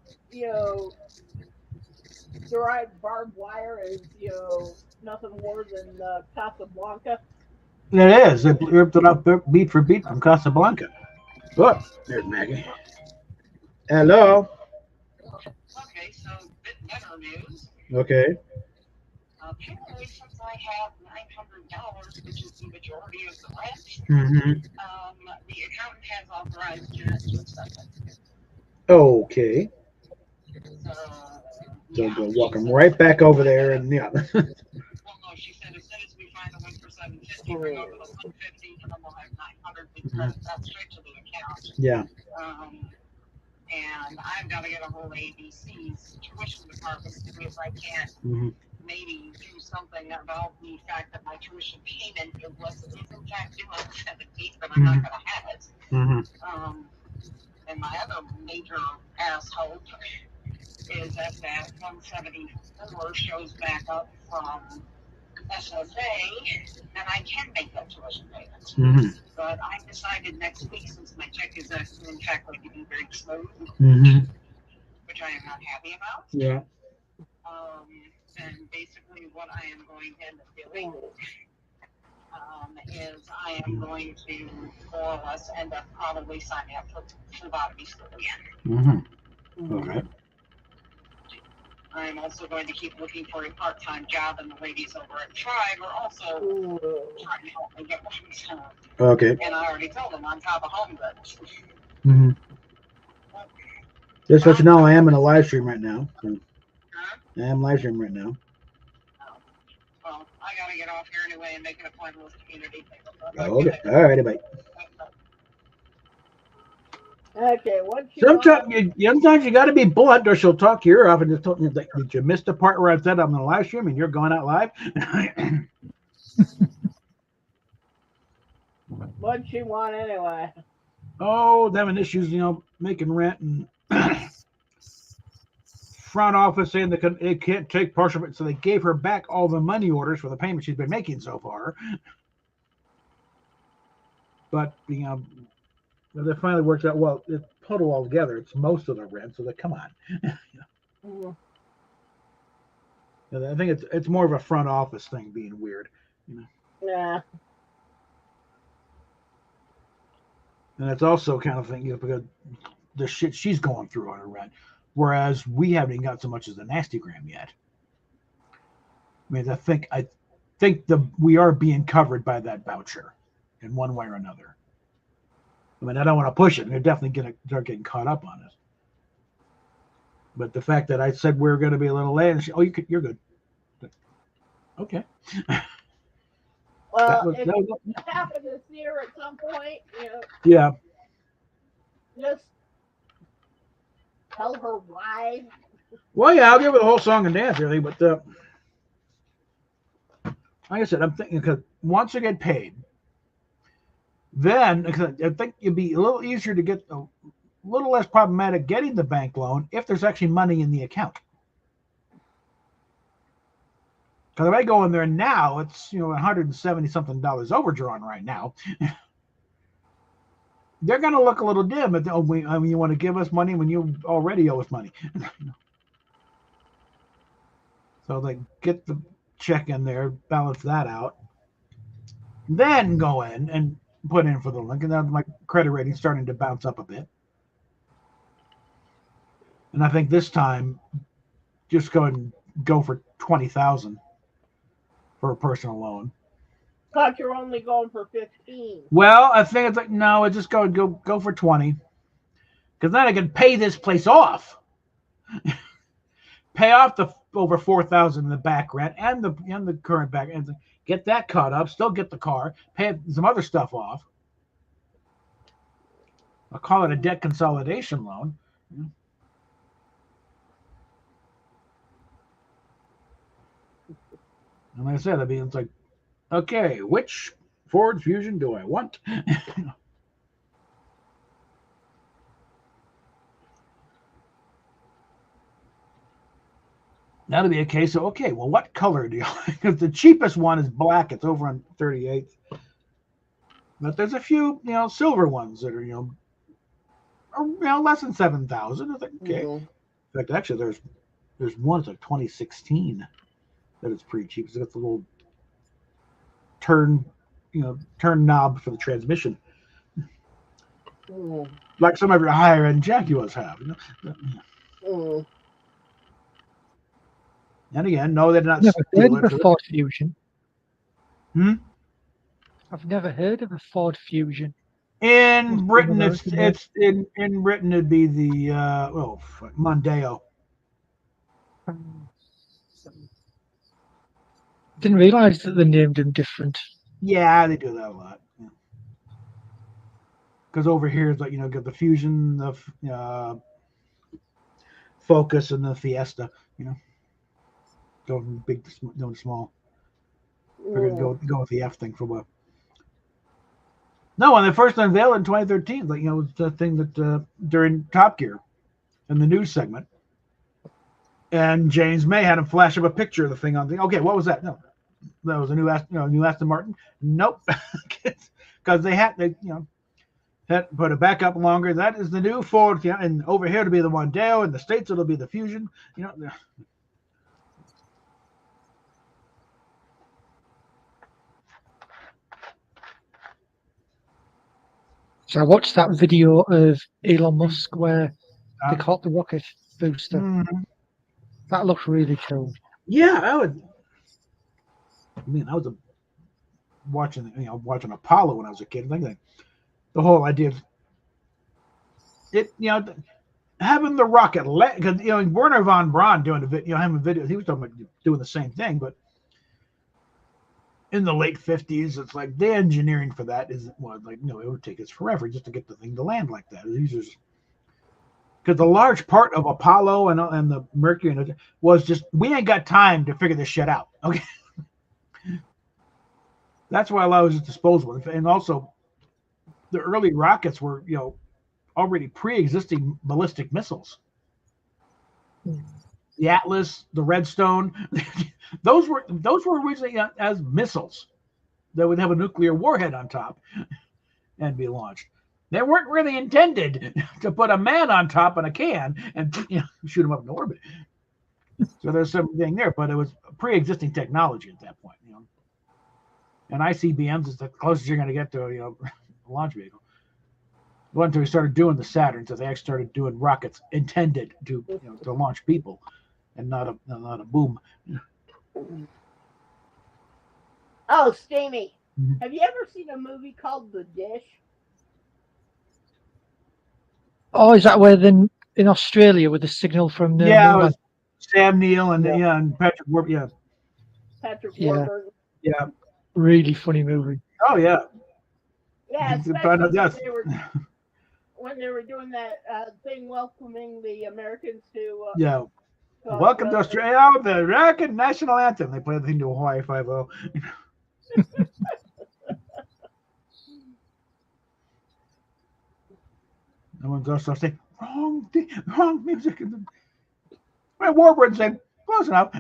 B: deride barbed wire as nothing more than Casablanca.
A: It is. They ripped it up beat for beat from Casablanca. Look, there's Maggie. Hello.
E: Okay, so a bit better news.
A: Okay.
E: Apparently, since I have $900, which is the majority of the rent,
A: Mm-hmm.
E: the accountant has authorized Janet to accept it.
A: Okay. So
E: Yeah,
A: go walk him right back over there, and yeah.
E: Well, no, she said as soon as we find a win for $750, bring over the $150, and then we'll have $900. We credit that straight to the account.
A: Yeah.
E: And I've got to get a hold of ABC's tuition department to see if I can't maybe do something about the fact that my tuition payment is in fact due on the 17th, but I'm not going to have it. And my other major asshole is that 174 shows back up from SSA, and I can make that tuition payment. But I decided next week, since my check is in fact going to be very smooth, which I am not happy about.
A: Yeah.
E: And basically what I am going to end up doing is I am going to more or less end up probably signing up for phlebotomy school again.
A: Okay.
E: I'm also going to keep looking for a part-time job, and the ladies over at Tribe are also trying to help me get one.
A: Okay.
E: And I already told them on top of home goods.
A: Just so you know, I am in a live stream right now. So I am live stream right now.
E: Well, I got to get off here anyway and make an appointment with community.
A: Okay. All right, bye.
B: Okay,
A: Sometimes you got to be blunt, or she'll talk your ear off and just tell me, like, did you miss the part where I said I'm in the live stream and you're going out live?
B: What'd she want anyway?
A: Oh, they're having issues, making rent, and front office saying they can't take partial, so they gave her back all the money orders for the payment she's been making so far. But they finally worked out well. It's total altogether, it's most of the rent, so come on. I think it's more of a front office thing being weird.
B: Yeah.
A: And it's also kind of thing, because the shit she's going through on her rent, whereas we haven't even got so much as the nasty gram yet. I mean, I think we are being covered by that voucher in one way or another. I mean, I don't want to push it. They're definitely going to start getting caught up on it. But the fact that I said we're going to be a little late, and you're good. Okay.
B: Well, if you happen to see her at some point,
A: yeah.
B: Just tell her why.
A: Well, yeah, I'll give her the whole song and dance, really. But like I said, I'm thinking, because once you get paid, then I think it'd be a little easier to get a little less problematic getting the bank loan if there's actually money in the account. Because if I go in there now, it's $170 something overdrawn right now. They're going to look a little dim. But you want to give us money when you already owe us money. So check in there, balance that out, then go in and put in for the link, and then my credit rating starting to bounce up a bit. And I think this time, just go for 20,000 for a personal loan.
B: Thought you're only going for 15.
A: Well, I think it's like no, I just go for 20, because then I can pay this place off, pay off the over 4,000 in the back rent and the current back, and get that caught up. Still get the car, pay some other stuff off. I'll call it a debt consolidation loan. And like I said, I mean, it's like, okay, which Ford Fusion do I want? That'll be a case of, okay, well, what color do you like? Because the cheapest one is black. It's over on 38th. But there's a few, silver ones that are, less than 7,000. I think, okay. In fact, actually, there's one that's like 2016 that is pretty cheap. It's got the little turn knob for the transmission. Like some of your higher end Jaguars have. And again, no, they're not.
D: Never heard of a Ford Fusion. I've never heard of a Ford Fusion.
A: In Britain, it's in Britain it'd be the Mondeo.
D: Didn't realize that they named them different.
A: Yeah, they do that a lot. Because over here, it's like got the Fusion, the Focus, and the Fiesta. Go from big to small. We're gonna go with the F thing for a while. No, when they first unveiled it in 2013, like it was the thing that during Top Gear, in the news segment, and James May had him flash up a picture of the thing on the. Okay, what was that? No, that was a new Aston Martin. Nope, because they had put it back up longer. That is the new Ford, and over here to be the Mondeo, in the States it'll be the Fusion.
D: So I watched that video of Elon Musk where they caught the rocket booster. Mm-hmm. That looked really cool.
A: Yeah, I was watching Apollo when I was a kid. Like the whole idea of it, having the rocket, because Werner von Braun doing having videos, he was talking about doing the same thing, but in the late 50s, it's like the engineering for that isn't it would take us forever just to get the thing to land like that. Because the large part of Apollo and the Mercury was just, we ain't got time to figure this shit out. Okay. That's why a lot was just disposable. And also, the early rockets were, already pre-existing ballistic missiles. The Atlas, the Redstone, those were originally as missiles that would have a nuclear warhead on top and be launched. They weren't really intended to put a man on top in a can and shoot him up in orbit. So there's something there, but it was pre-existing technology at that point. And ICBMs is the closest you're going to get to a launch vehicle. Until we started doing the Saturn, so they actually started doing rockets intended to to launch people, and not a boom.
B: Oh, Steamy, have you ever seen a movie called The Dish?
D: Oh, is that where then in Australia with the signal from the
A: it Sam Neill and Patrick Warburton.
B: Patrick Warburton.
A: Yeah.
D: Really funny movie.
A: Oh yeah.
B: Yeah, when they were doing that thing welcoming the Americans to
A: welcome to Australia, the American national anthem. They play the thing to Hawaii 5-0. No one's also saying wrong music. Warburton said close enough.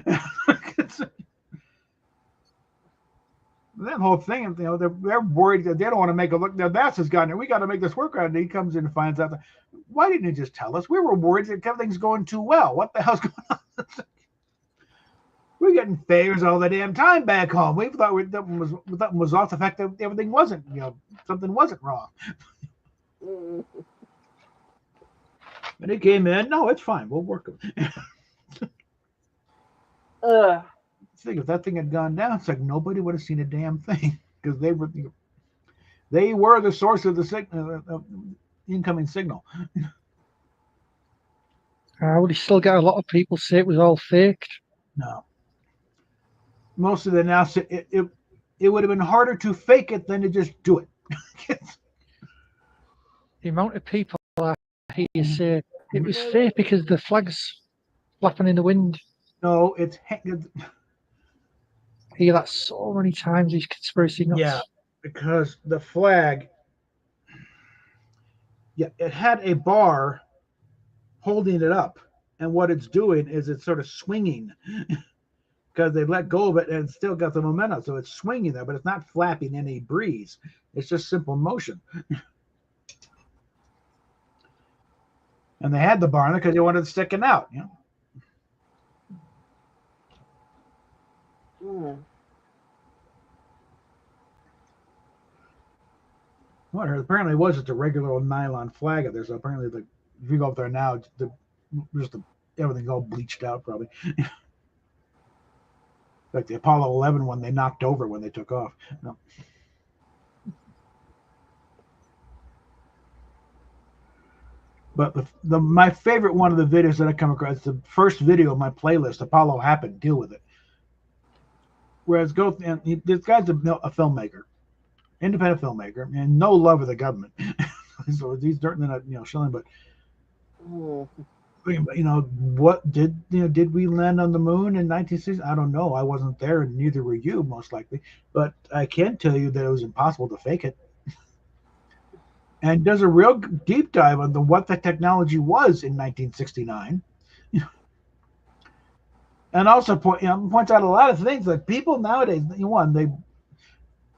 A: That whole thing, they're worried that they don't want to make a look. Now NASA's gotten there. We got to make this work out. And he comes in and finds out. Why didn't you just tell us? We were worried that everything's going too well. What the hell's going on? we're getting favors all the damn time back home. We thought that one was off. The fact that everything wasn't, something wasn't wrong. And it came in. No, it's fine. We'll work it. Think if that thing had gone down, it's like nobody would have seen a damn thing because they were the source of the incoming signal.
D: I would still get a lot of people say it was all faked.
A: No. Most of the now say it would have been harder to fake it than to just do it.
D: The amount of people I hear say it was fake because the flag's flapping in the wind.
A: No, it's
D: I hear that so many times, these conspiracy nuts.
A: Yeah, because the flag, it had a bar holding it up, and what it's doing is it's sort of swinging because they let go of it and it's still got the momentum, so it's swinging there, but it's not flapping any breeze. It's just simple motion. And they had the bar on it because they wanted it sticking out, What apparently was just a regular old nylon flag up there. So apparently, if you go up there now, everything's all bleached out, probably. Like the Apollo 11 one, they knocked over when they took off. No. But my favorite one of the videos that I come across, the first video of my playlist, Apollo Happened, deal with it. Whereas this guy's a filmmaker. Independent filmmaker, and no love of the government. So he's certainly not, shilling. But what did we land on the moon in 1960? I don't know. I wasn't there, and neither were you, most likely. But I can tell you that it was impossible to fake it. And does a real deep dive on what the technology was in 1969. And also points out a lot of things like people nowadays.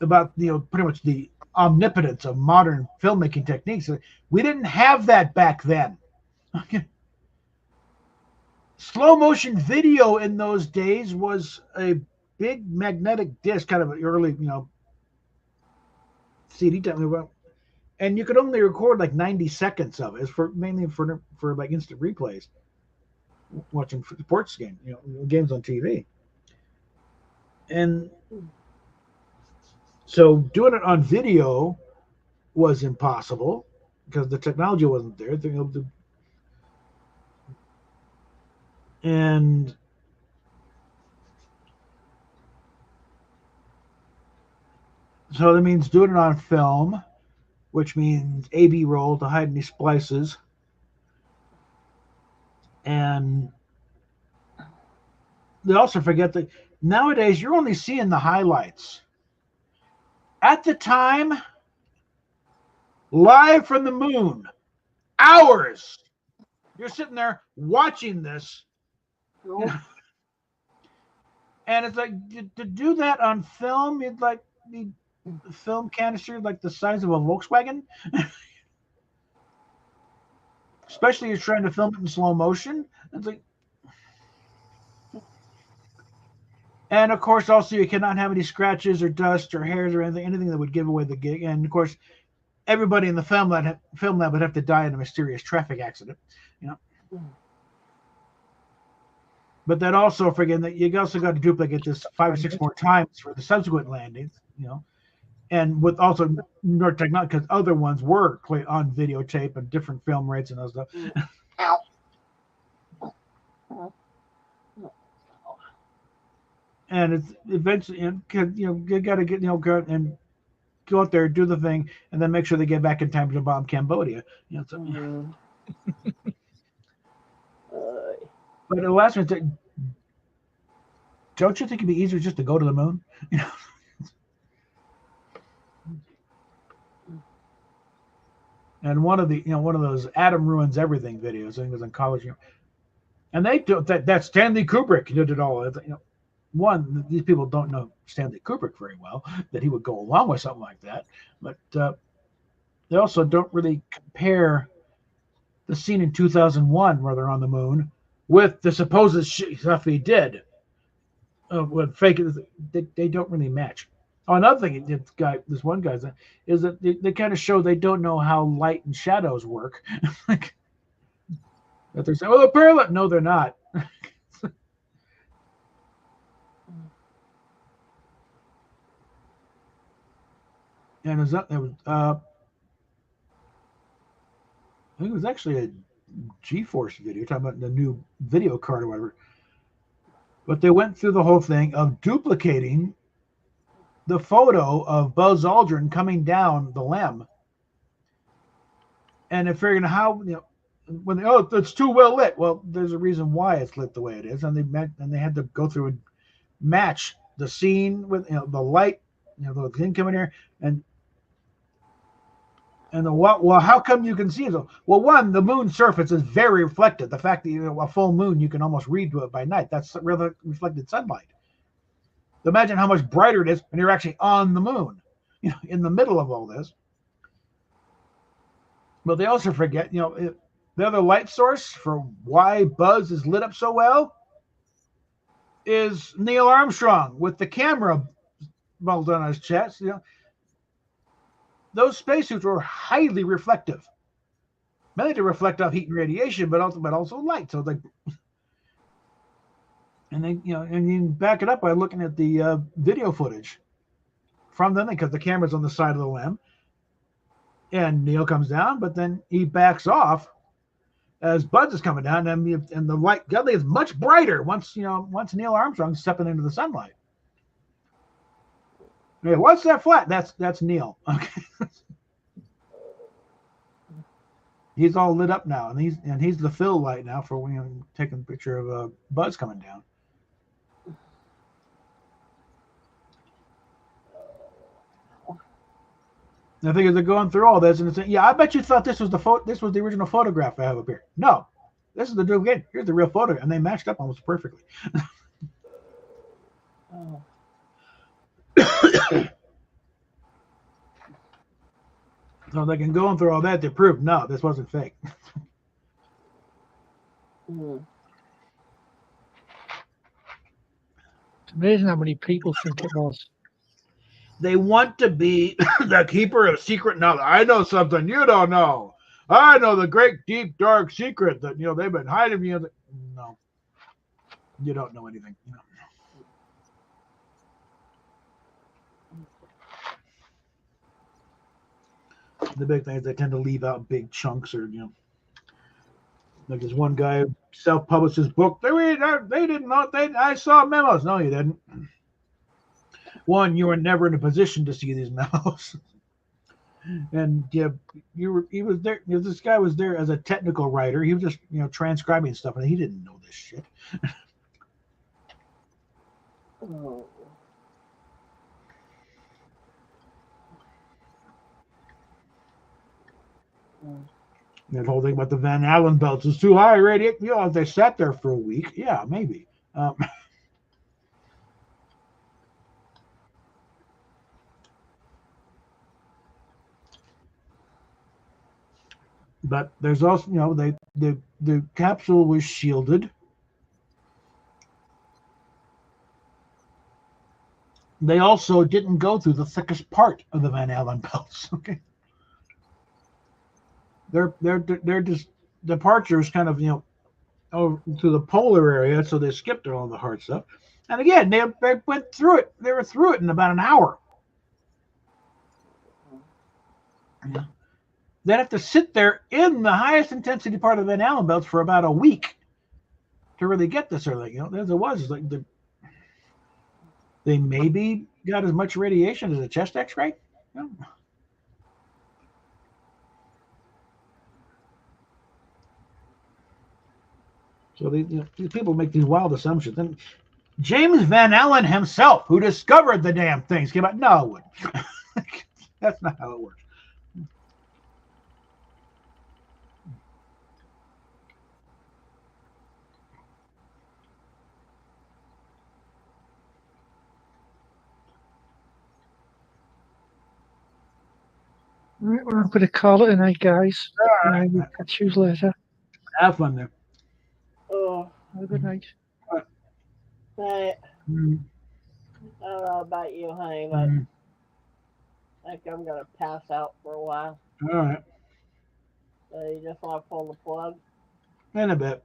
A: About pretty much the omnipotence of modern filmmaking techniques. We didn't have that back then. Okay. Slow motion video in those days was a big magnetic disc, kind of an early, CD type, and you could only record like 90 seconds of it. It's mainly for like instant replays, watching sports games, games on TV, and. So doing it on video was impossible because the technology wasn't there. And so that means doing it on film, which means A/B roll to hide any splices. And they also forget that nowadays you're only seeing the highlights. At the time, live from the moon, hours. You're sitting there watching this. And it's like, to do that on film, you'd like the film canister like the size of a Volkswagen. Especially if you're trying to film it in slow motion. It's like, and of course, also you cannot have any scratches or dust or hairs or anything that would give away the gig. And of course, everybody in the film lab would have to die in a mysterious traffic accident, But that also, forgetting that you also got to duplicate this 5 or 6 more times for the subsequent landings, and with also more technology because other ones were on videotape and different film rates and other stuff. And it's eventually, you got to get, go and go out there, do the thing, and then make sure they get back in time to bomb Cambodia. But the last one, don't you think it'd be easier just to go to the moon? And one of those Adam Ruins Everything videos, I think it was in college, and they do that Stanley Kubrick did it all. One, these people don't know Stanley Kubrick very well, that he would go along with something like that. But they also don't really compare the scene in 2001 where they're on the moon with the supposed stuff he did. what fake is, they don't really match. Oh, another thing, this one guy's is that they kind of show they don't know how light and shadows work. Like that they're saying, "Oh, they're parallel." No, they're not. And it was, I think it was actually a GeForce video talking about the new video card or whatever. But they went through the whole thing of duplicating the photo of Buzz Aldrin coming down the LEM, and they're figuring how when it's too well lit. Well, there's a reason why it's lit the way it is, and they had to go through and match the scene with the light, the thing coming here, and well, how come you can see it? Well, one, the moon's surface is very reflective. The fact that a full moon, you can almost read to it by night. That's really reflected sunlight. Imagine how much brighter it is when you're actually on the moon, in the middle of all this. But they also forget, the other light source for why Buzz is lit up so well is Neil Armstrong with the camera molded on his chest. Those spacesuits were highly reflective, mainly to reflect off heat and radiation, but also light. So and you back it up by looking at the video footage from them, because the camera's on the side of the LEM, and Neil comes down, but then he backs off as Buzz is coming down, and the light Dudley is much brighter once Neil Armstrong's stepping into the sunlight. Yeah, what's that flat? That's Neil. Okay. He's all lit up now, and he's the fill light now for when you're taking a picture of Buzz coming down. The thing is, they're going through all this, and it's I bet you thought this was the original photograph I have up here. No, this is the duplicate. Here's the real photo, and they matched up almost perfectly.
B: Oh.
A: So they can go through all that to prove no, this wasn't fake.
B: Mm.
D: It's amazing how many people think it was.
A: They want to be the keeper of secret knowledge. I know something you don't know. I know the great, deep, dark secret that they've been hiding from you. No, you don't know anything. The big thing is they tend to leave out big chunks, or like this one guy self-published his book. They didn't know. I saw memos. No, you didn't. One, you were never in a position to see these memos, and he was there. This guy was there as a technical writer. He was just transcribing stuff, and he didn't know this shit.
B: Oh.
A: That whole thing about the Van Allen belts is too high radiation. If they sat there for a week, yeah, maybe. But there's also, the capsule was shielded. They also didn't go through the thickest part of the Van Allen belts. Okay. They're just departures kind of over to the polar area, so they skipped all the hard stuff. And again, they went through it. They were through it in about an hour. Yeah. They'd have to sit there in the highest intensity part of the Van Allen belts for about a week to really get this early. As it was, like they maybe got as much radiation as a chest X-ray. So these people make these wild assumptions. And James Van Allen himself, who discovered the damn things, came out, no, it wouldn't. That's not how it works.
D: Right, well, I'm going to call it a night, guys.
A: Right.
D: We'll catch you later.
A: Have fun there.
B: Oh.
D: Have a good night.
B: Right.
A: Mm.
B: I don't know about you, honey, but I think I'm gonna pass out for a while.
A: All right.
B: So you just want to pull the plug?
A: In a bit.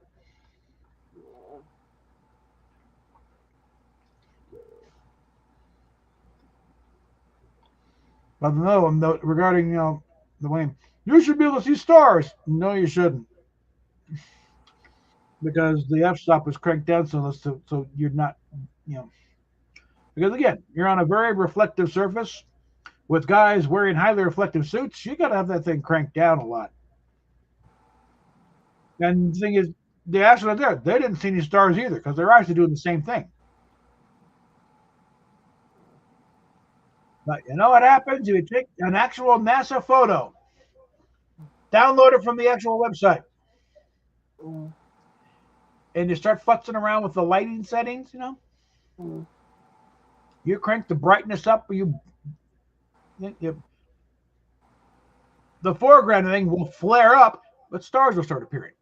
A: But no, note regarding the Wayne, you should be able to see stars. No, you shouldn't, because the f-stop was cranked down so you're not, you know, because again, you're on a very reflective surface with guys wearing highly reflective suits. You got to have that thing cranked down a lot. And the thing is, the astronauts there, they didn't see any stars either because they're actually doing the same thing. But you know what happens? You take an actual NASA photo, download it from the actual website, and you start futzing around with the lighting settings. You crank the brightness up. The foreground thing will flare up, but stars will start appearing.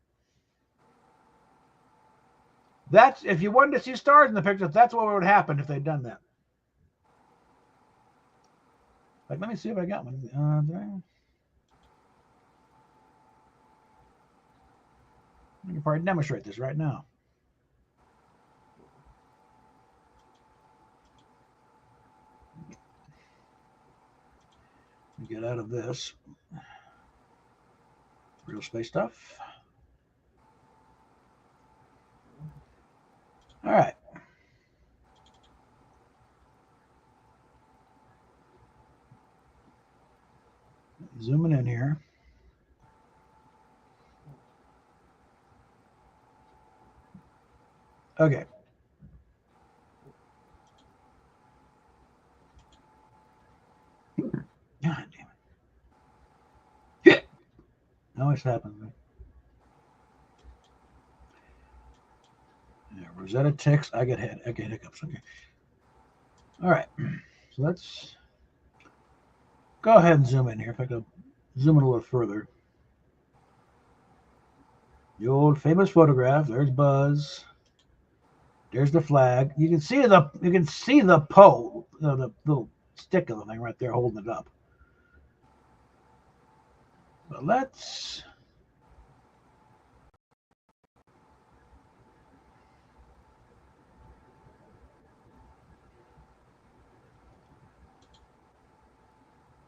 A: That's if you wanted to see stars in the pictures. That's what would happen if they'd done that. Like, let me see if I got one. I can probably demonstrate this right now. Let me get out of this real space stuff. All right. Zooming in here. Okay. God damn it. Always happens. Yeah, Rosetta ticks. I get hiccups. Okay. All right. So let's go ahead and zoom in here. If I could zoom in a little further. The old famous photograph. There's Buzz. There's the flag. You can see the pole, the little stick of the thing right there holding it up. But let's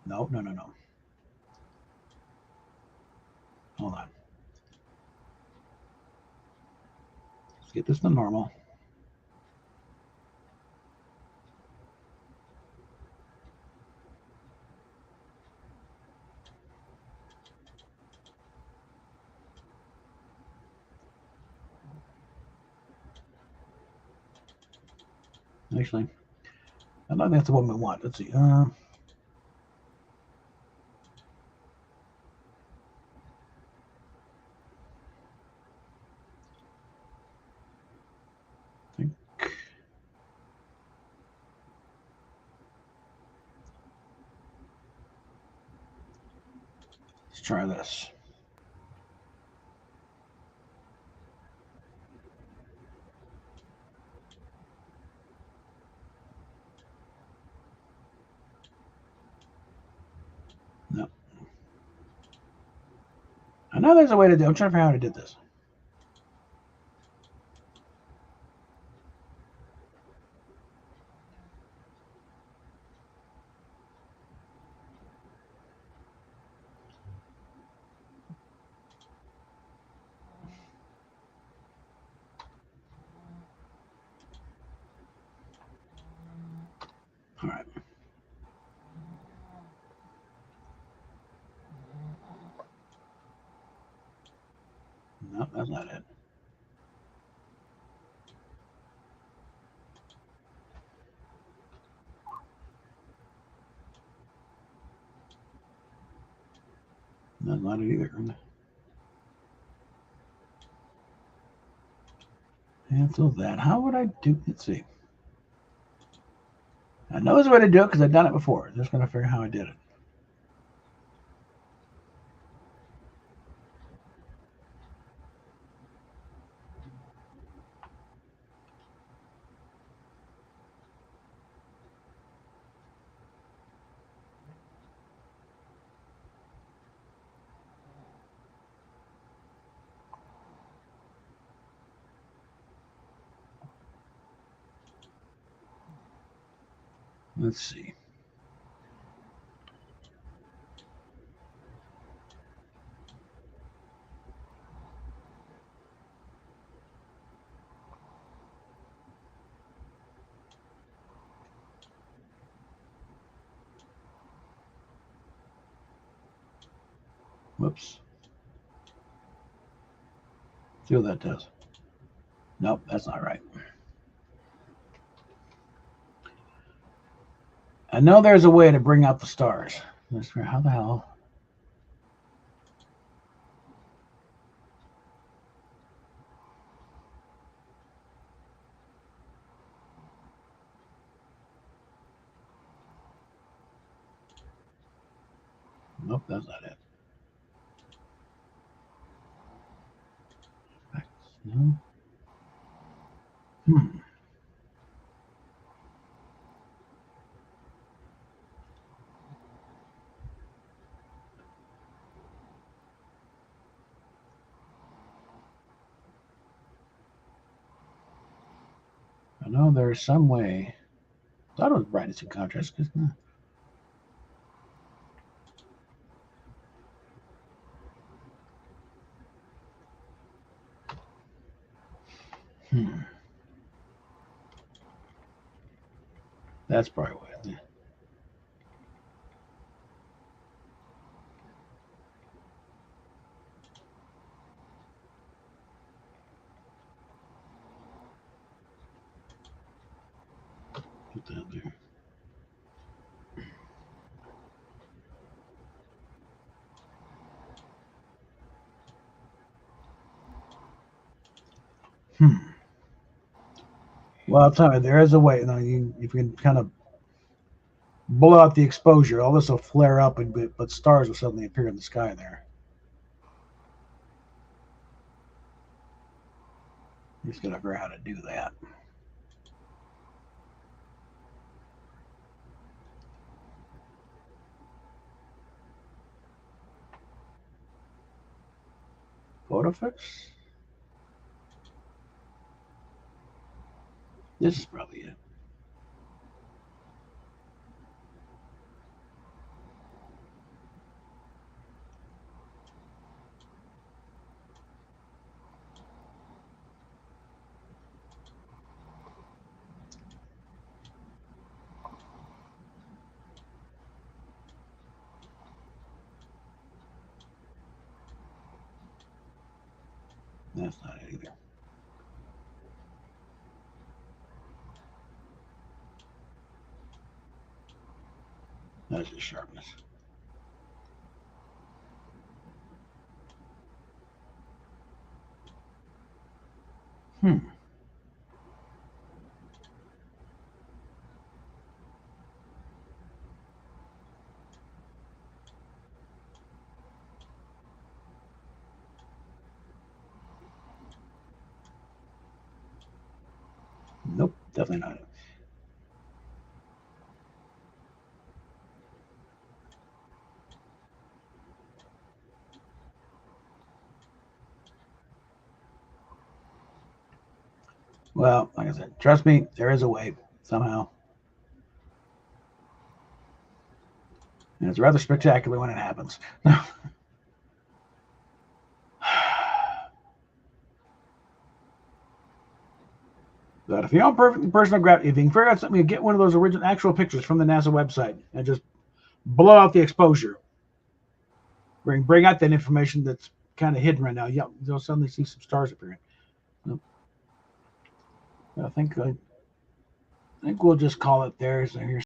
A: no. Hold on. Let's get this to normal. Actually, I don't think that's the one we want. Let's see. Think. Let's try this. No. I know there's a way to do it. I'm trying to figure out how to do this. All right. No, that's not it. That's not it either. Cancel that. How would I do? Let's see. I know there's a way to do it because I've done it before. I'm just going to figure out how I did it. Let's see. Whoops. See what that does. Nope, that's not right. I know there's a way to bring out the stars. How the hell? Nope, that's not it. No. I know there's some way. I thought it was brightness and contrast. That's probably what. Yeah. Put that there. Well, I'll tell you, there is a way. If you can kind of blow out the exposure, all this will flare up, but stars will suddenly appear in the sky there. You just got to figure out how to do that. Photo fix? This is probably it. That's not it either. That's just sharpness. Nope, definitely not it. Well, like I said, trust me, there is a way somehow. And it's rather spectacular when it happens. But if you don't perfect personal gravity, if you can figure out something, you get one of those original actual pictures from the NASA website and just blow out the exposure. Bring out that information that's kind of hidden right now. Yeah, you'll suddenly see some stars appearing. I think we'll just call it there. So here's